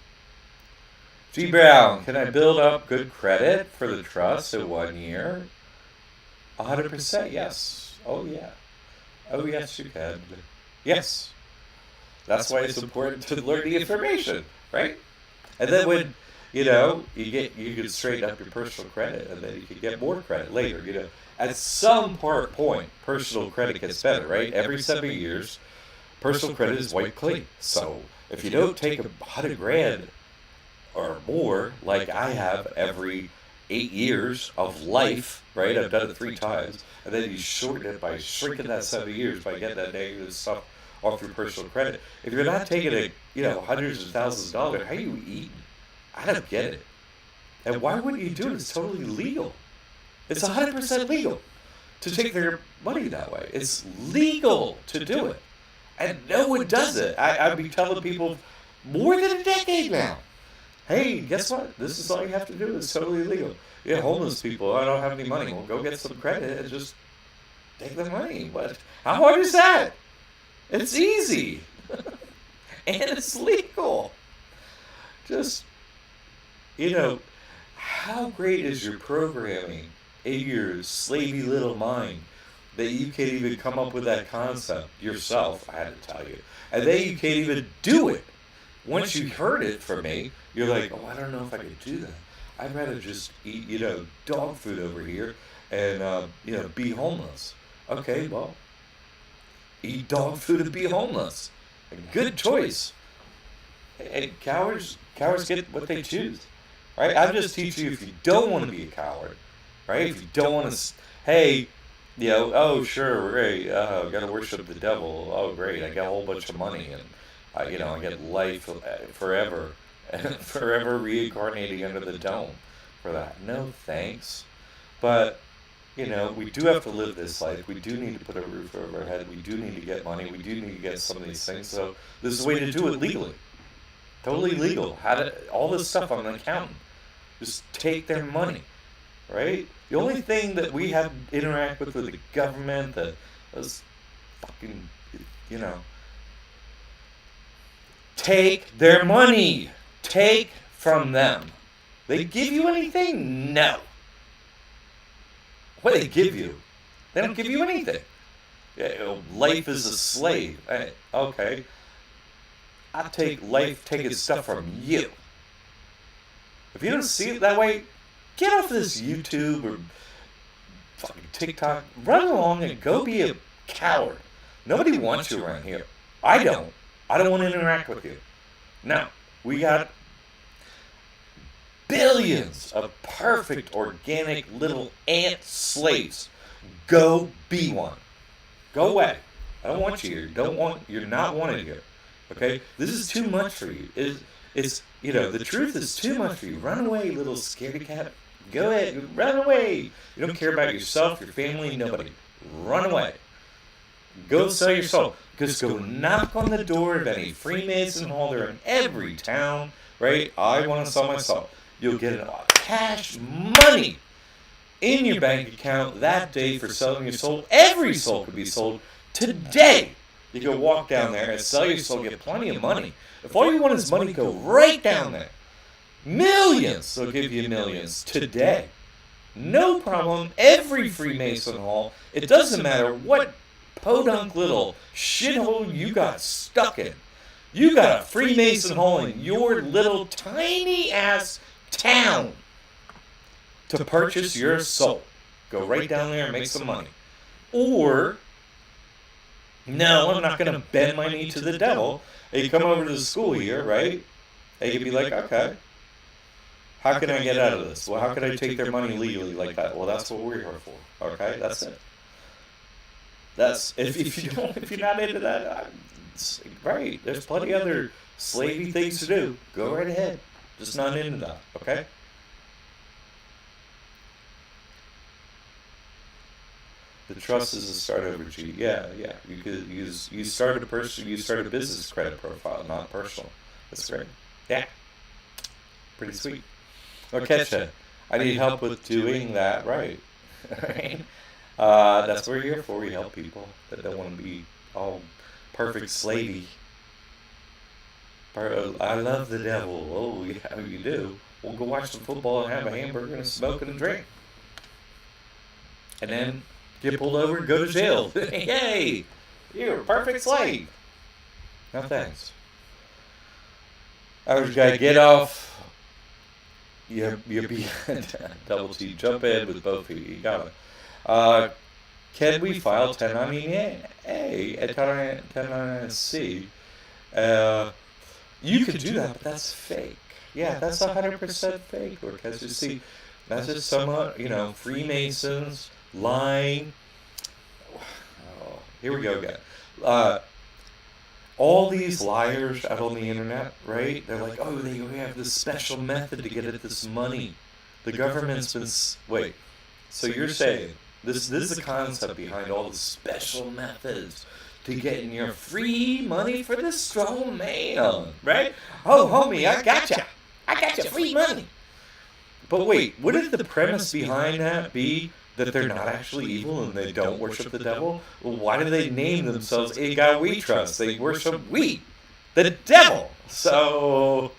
G. Brown, can I build up good credit for the trust in 1 year? 100% yes. Oh yeah. Oh yes, you can. Yes. That's why it's important to learn the information, right? And then when you can straighten up your personal credit, and then you can get more credit later. At some point, personal credit gets better, right? Every 7 years, personal credit is wiped clean. So if you don't take 100 grand or more, like I have every 8 years of life, right? I've done it 3 times, and then you shorten it by shrinking that 7 years by getting that negative stuff off your personal credit. If you're not taking hundreds of thousands of dollars, how are you eating? I don't get it. And why wouldn't you do it? It's totally legal. It's 100% legal to take their money that way. It's legal to do it. And no one does it. I've been telling people more than a decade now. Hey, guess what? This is all you have to do. It's totally legal. Yeah, homeless people, I don't have any money. Well, go get some credit and just take the money. What? How hard is that? It's easy. And it's legal. Just, how great is your programming in your slavey little mind that you can't even come up with that concept yourself? I had to tell you. And then you can't even do it. Once you heard it from me, you're like, oh, I don't know if I could do that. I'd rather just eat, dog food over here and, be homeless. Okay, well, eat dog food and be homeless. A good choice. And cowards get what they choose. Right? I'm just teaching you if you don't want to be a coward. Right? If you don't want to, hey, oh, sure, great. Got to worship the devil. Oh, great. I got a whole bunch of money and, I get life forever. Forever reincarnating under the dome for that. No thanks. But, we do have to live this life. We do need to put a roof over our head. We do need to get money. We do need to get some of these things. So this is a way to do it legally. Totally legal. All this stuff, I'm an accountant. Just take their money. Right? The only thing that we have to interact with the government that was fucking, take their money. Take from them. They give you anything? No. What do they give you? They don't give you anything. Life is a slave. Okay. I take life taking stuff from you. If you don't see it that way, get off this YouTube or fucking TikTok. Run along and go be a coward. Nobody wants you around here. I don't. I don't want to interact with you. No. We got billions of perfect, organic little ant slaves. Go be one. Go away. I don't want you here. You're not wanted here. Okay? This is too much for you. It's the truth is too much for you. Run away, little scaredy cat. Go ahead. Run away. You don't care about yourself, your family, nobody. Run away. Go sell your soul. Just go knock on the door of any Freemason hall. They're in every town, right? I want to sell my soul. You'll get cash money in your bank account that day for selling your soul. Every soul could be sold today. You can walk down there and sell your soul, get plenty of money. If all you want is money, go right down there. Millions. They'll give you millions today. No problem. Every Freemason hall. It doesn't matter what podunk little shithole you got stuck in. You got a Freemason hall in your little tiny ass town to purchase your soul. Go right down there and make some money. Or, no, I'm not going to bend my knee to the devil. And you come over to the school here, right? And you can be like, okay, how can I get out of this? Well, how can I take their money legally like that? Well, that's what we're here for. Okay, that's it. That's if you're not into that, right? There's plenty of other slavey things to do. Go right ahead. Just not into that. Okay. The trust is a start over G. Yeah. You could you start a business credit profile, not personal. That's great. Yeah. Pretty sweet. Or Ketcha. I need help with doing that right. Right? That's what you're here for. We help people that don't want to be all perfect slavey. I love the devil. Oh, yeah, you do. We'll go watch some football and have a hamburger and smoke and drink. And then get pulled over and go to jail. Yay! You're a perfect slave. No thanks. I was gotta get off. You be double T. Jump in with both feet. You got it. Can we file 1099A at 1099C? You could do that, but that's fake. Yeah, that's 100% fake. Because you see, that's just someone, Freemasons lying. Oh, here we go again. All these liars out on the internet, right? They're like, oh, we have this special method to get at this money. The government's been wait. So you're saying this is the concept behind all the special methods to getting your free money for the strong man, right? Oh, homie, I gotcha. I got you free money. But wait, wouldn't the premise behind that be that they're not actually evil and they don't worship the devil? Well, why do they name themselves A God We Trust? They worship the devil. So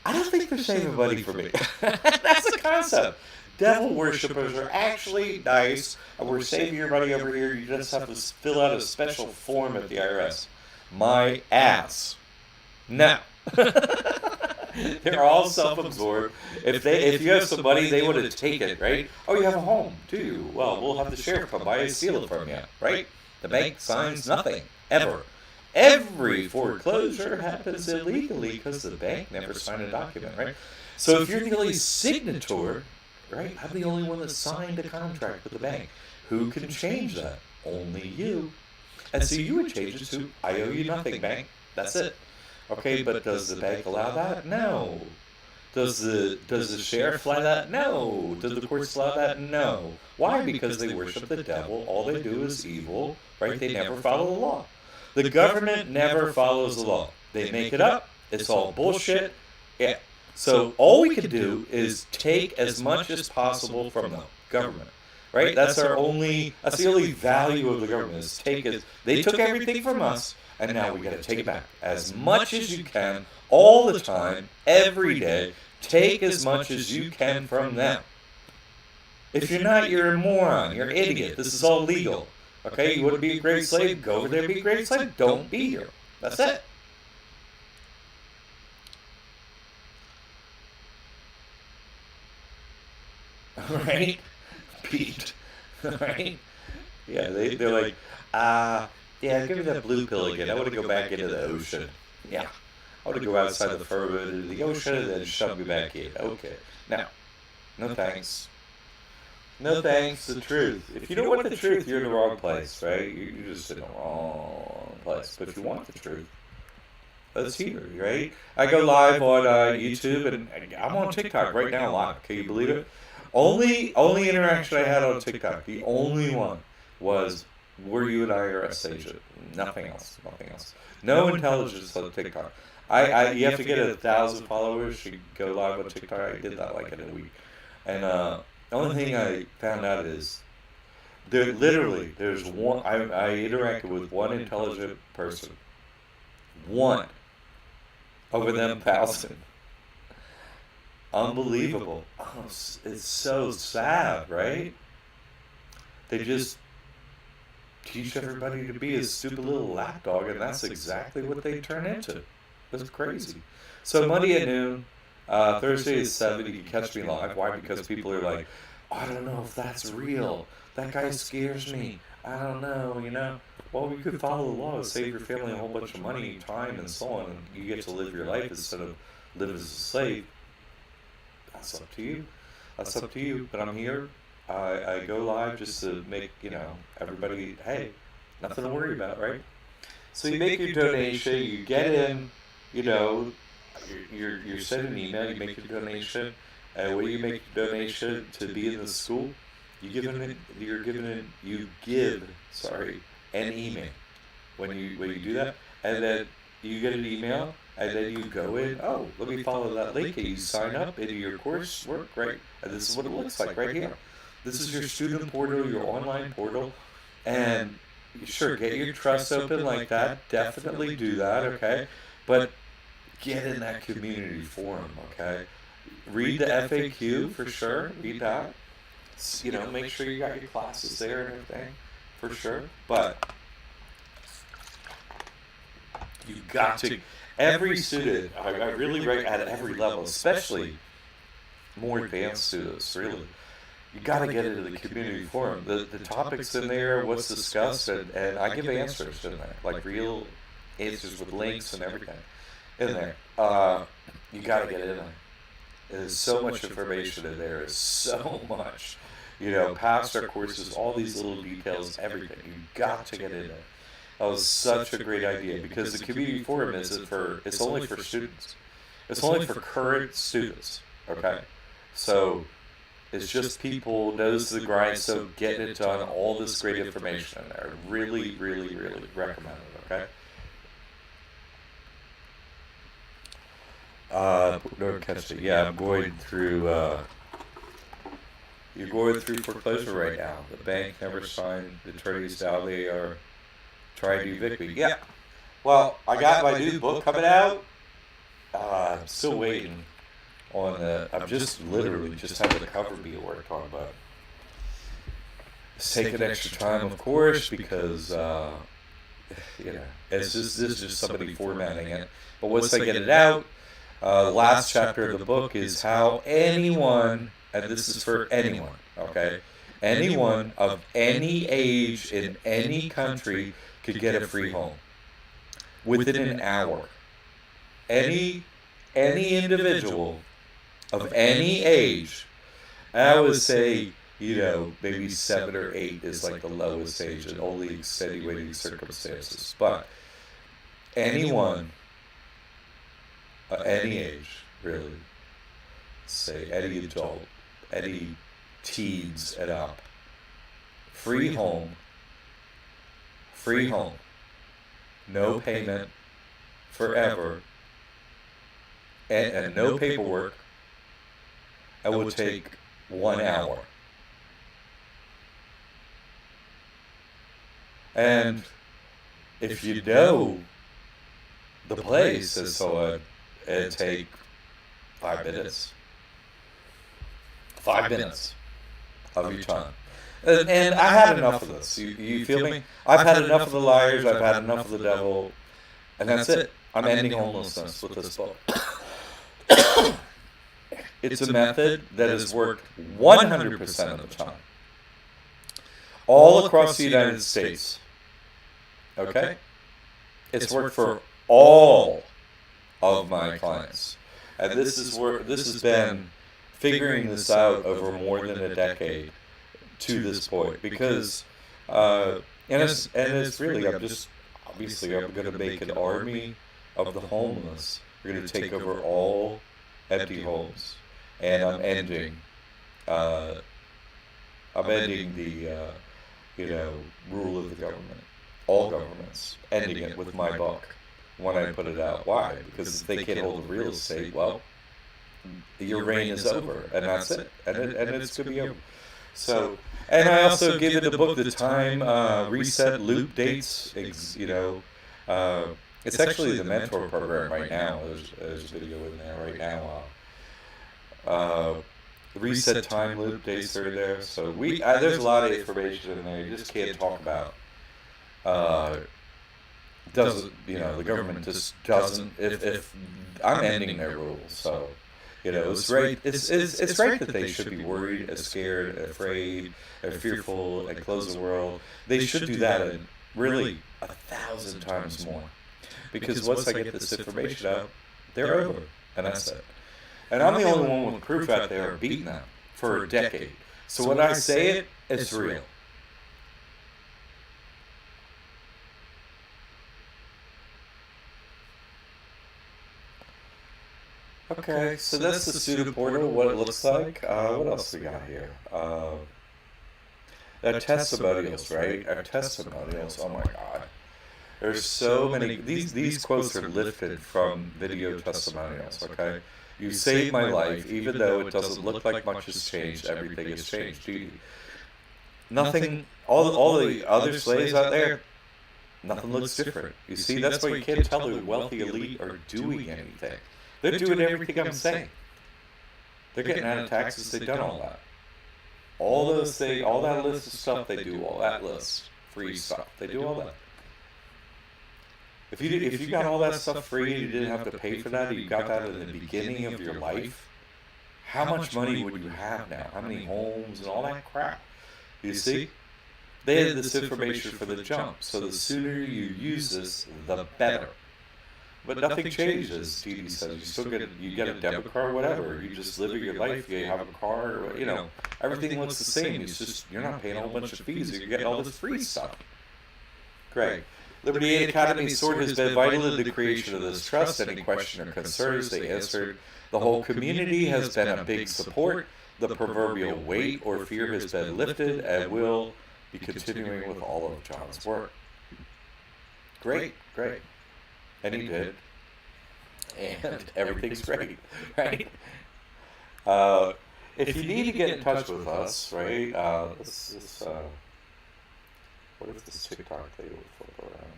I don't think they're saving money for me. That's the concept. Devil worshippers are actually nice, and we're saving your money over here. You just have to fill out a special form at the IRS. My ass. No. They're all self-absorbed. If you have some money, they want to take it, right? Oh, you have a home, do you? Well, we'll have the sheriff come by and steal it from you, right? The bank signs nothing, ever. Every foreclosure happens illegally because the bank never signed a document, right? So if you're the only signator, right? I'm the only one that signed a contract with the bank. Who can change that? Only you. And so you would change it to, I owe you nothing, bank. That's it. Okay, but does the bank allow that? No. Does the sheriff allow that? No. Do the courts allow that? No. Why? Because they worship the devil. All they do is evil, right? They never follow the law. The government never follows the law. They make it up. It's all bullshit. Yeah. So all we can do is take as much as possible from the government, right? That's the only value of the government is take it. They took everything from us. And now we got to take it back as much as you can, all the time, every day. Take as much as you can from them. If you're not, you're a moron. You're an idiot. This is all legal. Okay, you want to be a great slave? Go over there and be a great slave. Don't be here. That's it. All right, Pete. All right. Yeah, they're like, yeah, give me that blue pill again. I want to go back into the ocean. Yeah. I want to go outside the firmament into the ocean and then shove me back in. Okay. Now, no thanks. No thanks. The truth. If you don't want the truth, you're in the wrong place, right? You're just in the wrong place. But if you want the truth, let's hear it, right? I go live on YouTube and I'm on TikTok right now live. Can you believe it? Only interaction I had on TikTok, the only one was, were you an IRS agent? Nothing else. Nothing else. No intelligence on TikTok. You have to get 1,000 followers to go live on TikTok. I did that like in a week. And the only thing I found out is there's one. I interacted with one intelligent person. One over them 1,000. Unbelievable. Oh, it's so sad, right? They just teach everybody to be a stupid little lapdog, and that's exactly what they turn into. It's crazy. So Monday at noon, Thursday at 7, you can catch me live. Why? Because people are like, I don't know if that's real. That guy scares me. I don't know, Well, you could follow the law and save your family a whole bunch of money, time, and so on, and you get to live your life instead of live as a slave. That's up to you. That's up to you. But I'm here. I go live just to make, everybody, hey, nothing to worry about, right? So you make your donation, you get in, you're sent an email, you make your donation, and when you make your donation to be in the school, you give an email when you do that, and then you get an email, And then you go in, oh, let me follow that link, and you sign up into your coursework, right? And this is what it looks like right here. This is your student portal, your online portal. And sure, get your trust open like that. Definitely do that, okay? But get in that community forum, okay? Read the FAQ for sure. Read that. Make sure you got your classes there and everything, for sure. But you got to. Every student, I really rate at every level, especially more advanced students, really. You got to get into the community forum. The topics in there, what's discussed, and I give answers in there, like real answers with links and everything in there. You got to get in there. There's so much information in there. There's so much. Past our courses, all these little details, everything. You got to get in there. That was such a great idea because the community forum it's only for students. It's only for current students. Okay, so it's just people knows the grind. So getting it done, all this great information in there. Really, really, really recommend it. Okay. Don't catch it. Yeah, I'm going through. You're going through foreclosure right now. The bank never signed. The attorneys now they are trying to evict me. Yeah. Well, I got my new book coming out. I'm still waiting on the. I'm just literally just had the cover be worked on, but it's taking extra time, of course, because it's just this is just somebody formatting it. But once I get it out, the last chapter of the book is how anyone, and this is for anyone, okay, anyone of any age in any country could get a free home within an hour. Any individual of any age, I would say, maybe 7 or 8 is like the lowest age and only extenuating circumstances. But anyone, any age, really, say any adult, any teens and up, free home, no payment, forever, and no paperwork. It would take 1 hour. And if you know the place, and so it'd take 5 minutes. 5 minutes of your time. And I had enough of this. You feel me? I've had enough of the liars. I've had enough of the devil. And that's it. I'm ending homelessness with this book. It's a method that has worked 100% of the time. All across the United States. Okay? It's worked for all of my clients. And this has been figuring this out over more than a decade to this point. Because and it's really I'm going to make an army of the homeless. We're going to take over all empty homes. And I'm ending the rule of the government, all governments, ending it with my book when I put it out. Why? Because if they can't hold the real estate, well, your reign is over, and that's it, and it's going to be over. So, and I also give it the book the time, reset, loop dates. It's actually the mentor program right now. There's a video in there right now. Reset time loop dates are there. So there's a lot of information in there. You just can't talk about. The government just doesn't. If I'm ending their rules, so it's right. It's right that they should be worried, scared, afraid, and fearful, and close the world. They should do that, and really 1,000 times more. Because once I get this information out, they're over, and that's it. And I'm the only one with proof out there beating them for a decade. So when I say it, it's real. Okay, so that's the student portal, what it looks like. What else we got here? Our testimonials, right? Our testimonials, oh my God. There's so many. These quotes are lifted from video testimonials. Okay, you saved my life, even though it doesn't look like much has changed. Everything has changed. Nothing. All the other slaves out there, nothing looks different. You see, that's why you can't tell the wealthy elite are doing anything. They're doing everything I'm saying. They're getting out of taxes. They've done all that. All those things, all that list of stuff they do, all that list, free stuff, they do all that. If you got all that stuff free and you didn't have to pay for that, or you got that in the beginning of your life, how much money would you have now? How many homes and all that crap? You see? They had this information for the jump, so the sooner you use this, the better. But nothing changes, TD says. You still get a debit card, whatever. You just live your life. You have a car, or, everything looks the same. It's just you're not paying a whole bunch of fees. You're getting all this free stuff. Great. Liberty Aid Academy's sword has been vital in the creation of this trust. Any question or concerns they answered. The whole community has been a big support. The proverbial weight or fear has been lifted and will be continuing with all of John's work. Great. And he did. And everything's great, right? If you need to get in touch with us, right, what if this TikTok thing would flip around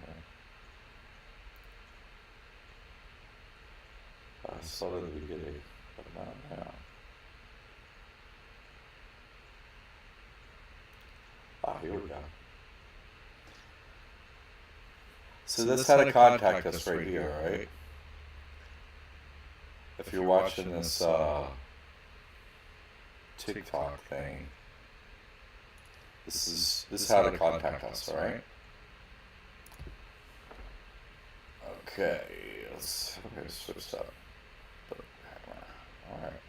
there? I saw it in the beginning, but not now. Here we go. So that's how to contact us right here, right? If you're watching this TikTok thing, this is how to contact us, all right? Okay, let's switch up. All right.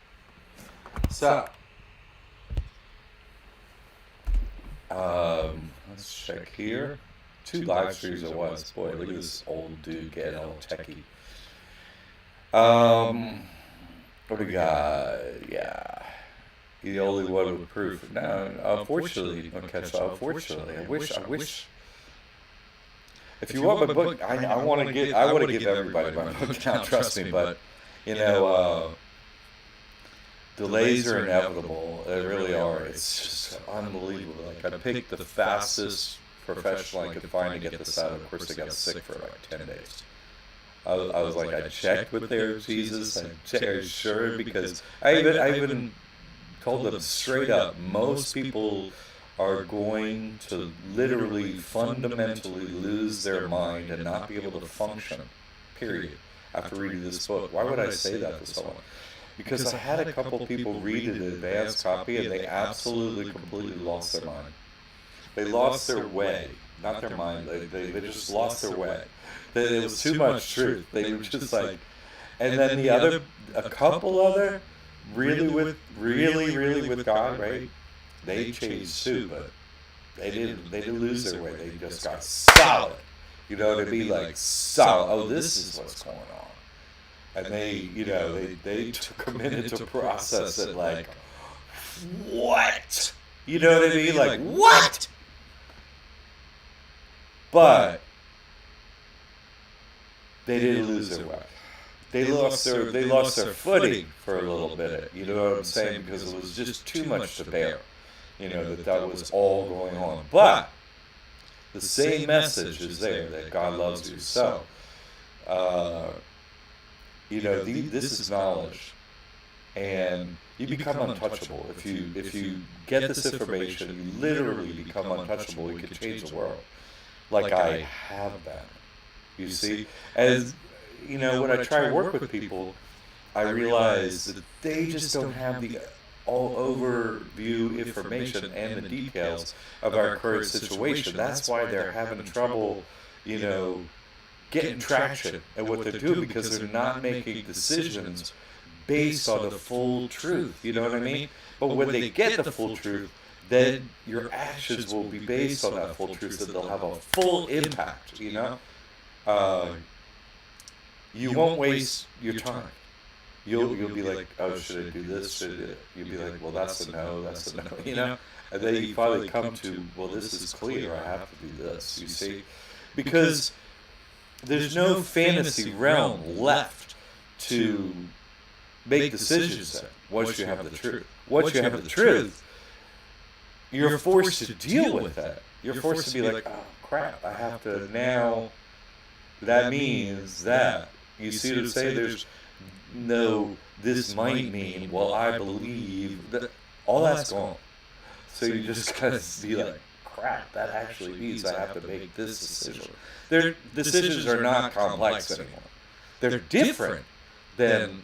So, let's check here. 2 live streams at once. Boy, look at this old dude getting all techie. What do we got? Yeah. The only one with proof. No, unfortunately, unfortunately, I wish. If you want my book, I want to give everybody my book now. Trust me, but delays are inevitable. They really are. It's just unbelievable. Like I picked the fastest professional I could find to get this out. Of course, I got sick for like 10 days. I was like, I checked with their Jesus. I sure because I even told them straight up, most people are going to literally fundamentally lose their mind and not be able to function, period, after reading this book. Why would I say that to someone? Because I had a couple people read an advanced copy and they absolutely, completely lost their mind. They lost their way, not their mind. They just lost their way. It was too much truth. They were just like, and then a couple other, really with God, right? They changed too, but they didn't lose their way. They just got solid. You know what I mean? Like solid. Oh, this is what's going on. And they took a minute to process it. Like, what? You know what I mean? Like, what? But they didn't lose their way. They lost their footing for a little bit. You know what I'm saying? Because it was just too much to bear. That was all going on. But the same message is there that God loves you. So, this is knowledge, and you become untouchable if you get this information. You literally become untouchable. You can change the world, like I have been. You see, as when I try to work with people, I realize that they just don't have the all overview information and the details of our current situation. That's why they're having trouble, getting traction at what they're doing, because they're not making decisions based on the full truth. You know what I mean? But when they get the full truth, then your actions will be based on that full truth, so they'll have a full impact. You won't waste your time. You'll be like, oh, should I do this? You'll be like, well, that's a no, And then you finally come to, well, this is clear, I have to do this, you see? Because there's no fantasy realm left to make decisions in once you have the truth. Once you have the truth, you're forced to deal with that. You're forced to be like, oh crap, I have to now. That means that. You see what I'm saying? There's no, this might mean, well, I believe that. All that's gone. So you just kind of be like, crap, that actually means I have to make this decision. Their decisions are not complex anymore. They're different than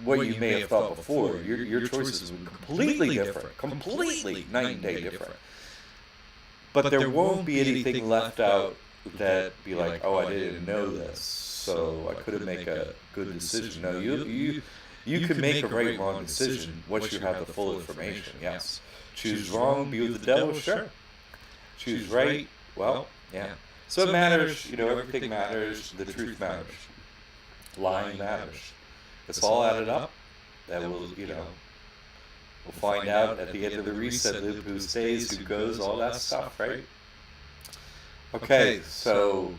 what you may have thought before. Your choices were completely different, completely night and day different. But there won't be anything left out that be like, oh, I didn't know this, so I couldn't make a good decision. No, you can make a right, wrong decision once you have the full information. Yes. Choose wrong, be with the devil, sure. Choose right, well, yeah. So it matters, everything matters, the truth matters. Lying matters. It's all added up. That will, we'll find out at the end of the reset loop who stays, who goes, all that stuff, right? Okay, so,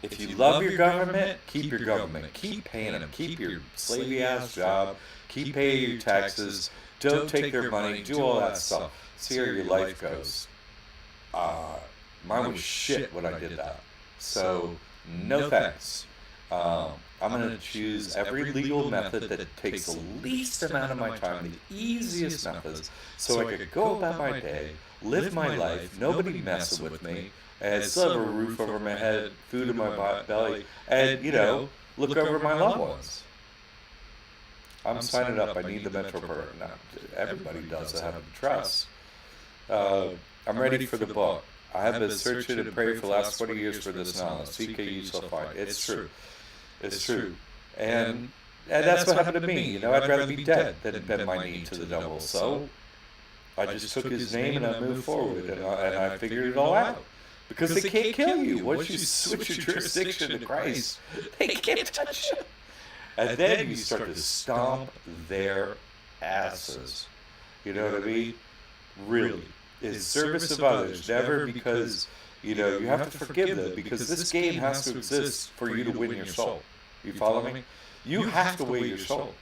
if you love your government, keep your government. Keep paying them. Keep your slavey-ass job. Keep paying your taxes. Don't take their money. Do all that stuff. See how your life goes. Mine was shit when I did that. So, no thanks. I'm going to choose every legal method that takes the least amount of my time, the easiest methods, so I could go about my day, live my life, nobody messing with me, and still have a roof over my head, food in my belly, and, look over my loved ones. I'm signing up. I need the mentor program. Now, everybody does. I have to trust. I'm ready for the book. I have been searching and praying for the last 20 years for this knowledge. Seek ye shall find. It's true. It's true. And that's what happened to me. I'd rather be dead than bend my knee to the devil. So I just took his name and I moved forward. And I figured it all out. Because they can't kill you. Once you switch your jurisdiction to Christ, they can't touch you. And then you start to stomp their asses. You know what I mean? Really. It's service of others. Never because, you have to forgive them. Because this game has to exist for you to win your soul. You follow me? You have to win your soul.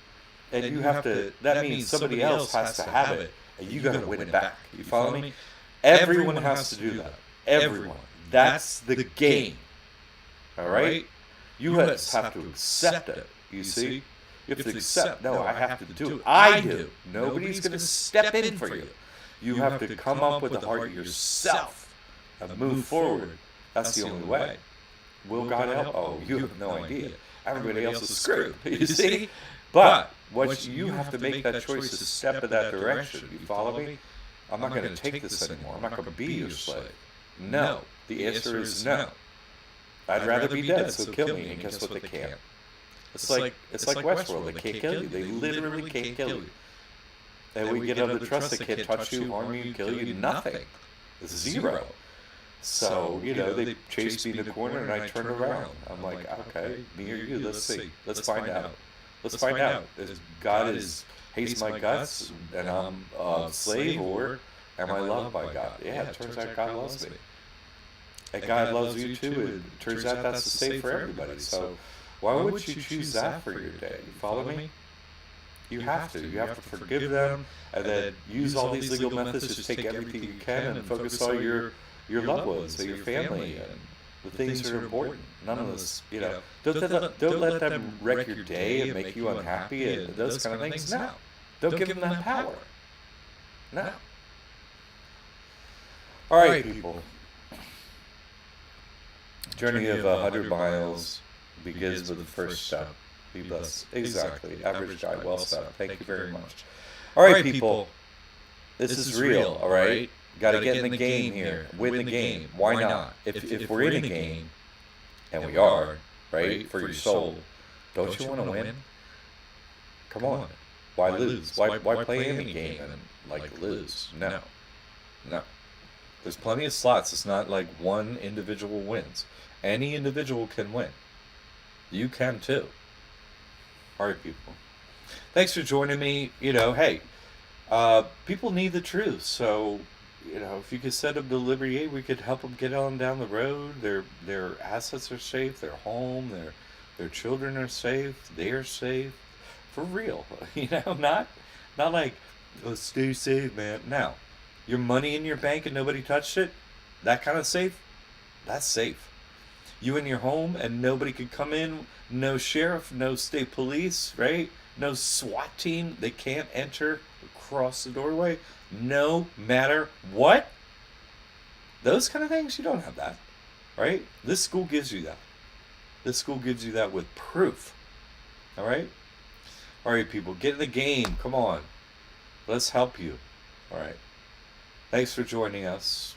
And you have to, that means somebody else has to have it. And you got to win it back. You follow me? Everyone has to do that. Everyone. That's the game. All right? You just have to accept it. You see? You have to accept, no, I have to do it. I do. Nobody's going to step in for you. You have to come up with the heart yourself and move forward. That's the only way. Will God help? Oh, you have no idea. Everybody else is screwed. You see? But what you have to make that choice to step in that direction. You follow me? I'm not going to take this anymore. I'm not going to be your slave. No. The answer is no. I'd rather be dead, so kill me. And guess what? They can't. It's like Westworld. They can't kill you. They literally can't kill you. And we get under trust. They can't touch you, harm you, kill you. Nothing. It's zero. So, they chased me in the corner and I turned around. I'm like, okay, me or you, let's see. Let's find out. Let's find out. If God hates my guts and I'm a slave, or am I loved by God? Yeah, it turns out God loves me. And God loves you too, and it turns out that's the same for everybody. So why would you choose that for your day? You follow me? You have to. You have to forgive them and then use all these legal methods. Just take everything you can and focus on your loved ones, your family, and the things that are important. None of this, don't let them wreck your day and make you unhappy and those kind of things. No. Don't give them that power. No. All right, people. Journey of 100 miles begins with the first step. Be blessed. Exactly. Average guy. Well said. Thank you very much. All right, people. This is real, all right? Got to get in the game here. Win the game. Why not? If we're in a game, and we are, right, for your soul, don't you want to win? Come on. Why lose? Why play any game and, lose? No. No. There's plenty of slots. It's not like one individual wins. Any individual can win. You can too. All right, people. Thanks for joining me. Hey, people need the truth. So, if you could set up delivery aid, we could help them get on down the road. Their assets are safe. Their home, their children are safe. They're safe, for real. Not like, oh, stay safe, man. Now, your money in your bank and nobody touched it. That kind of safe. That's safe. You in your home and nobody could come in. No sheriff, no state police, right? No SWAT team. They can't enter across the doorway. No matter what. Those kind of things, you don't have that, right? This school gives you that. This school gives you that with proof. All right? All right, people, get in the game. Come on. Let's help you. All right. Thanks for joining us.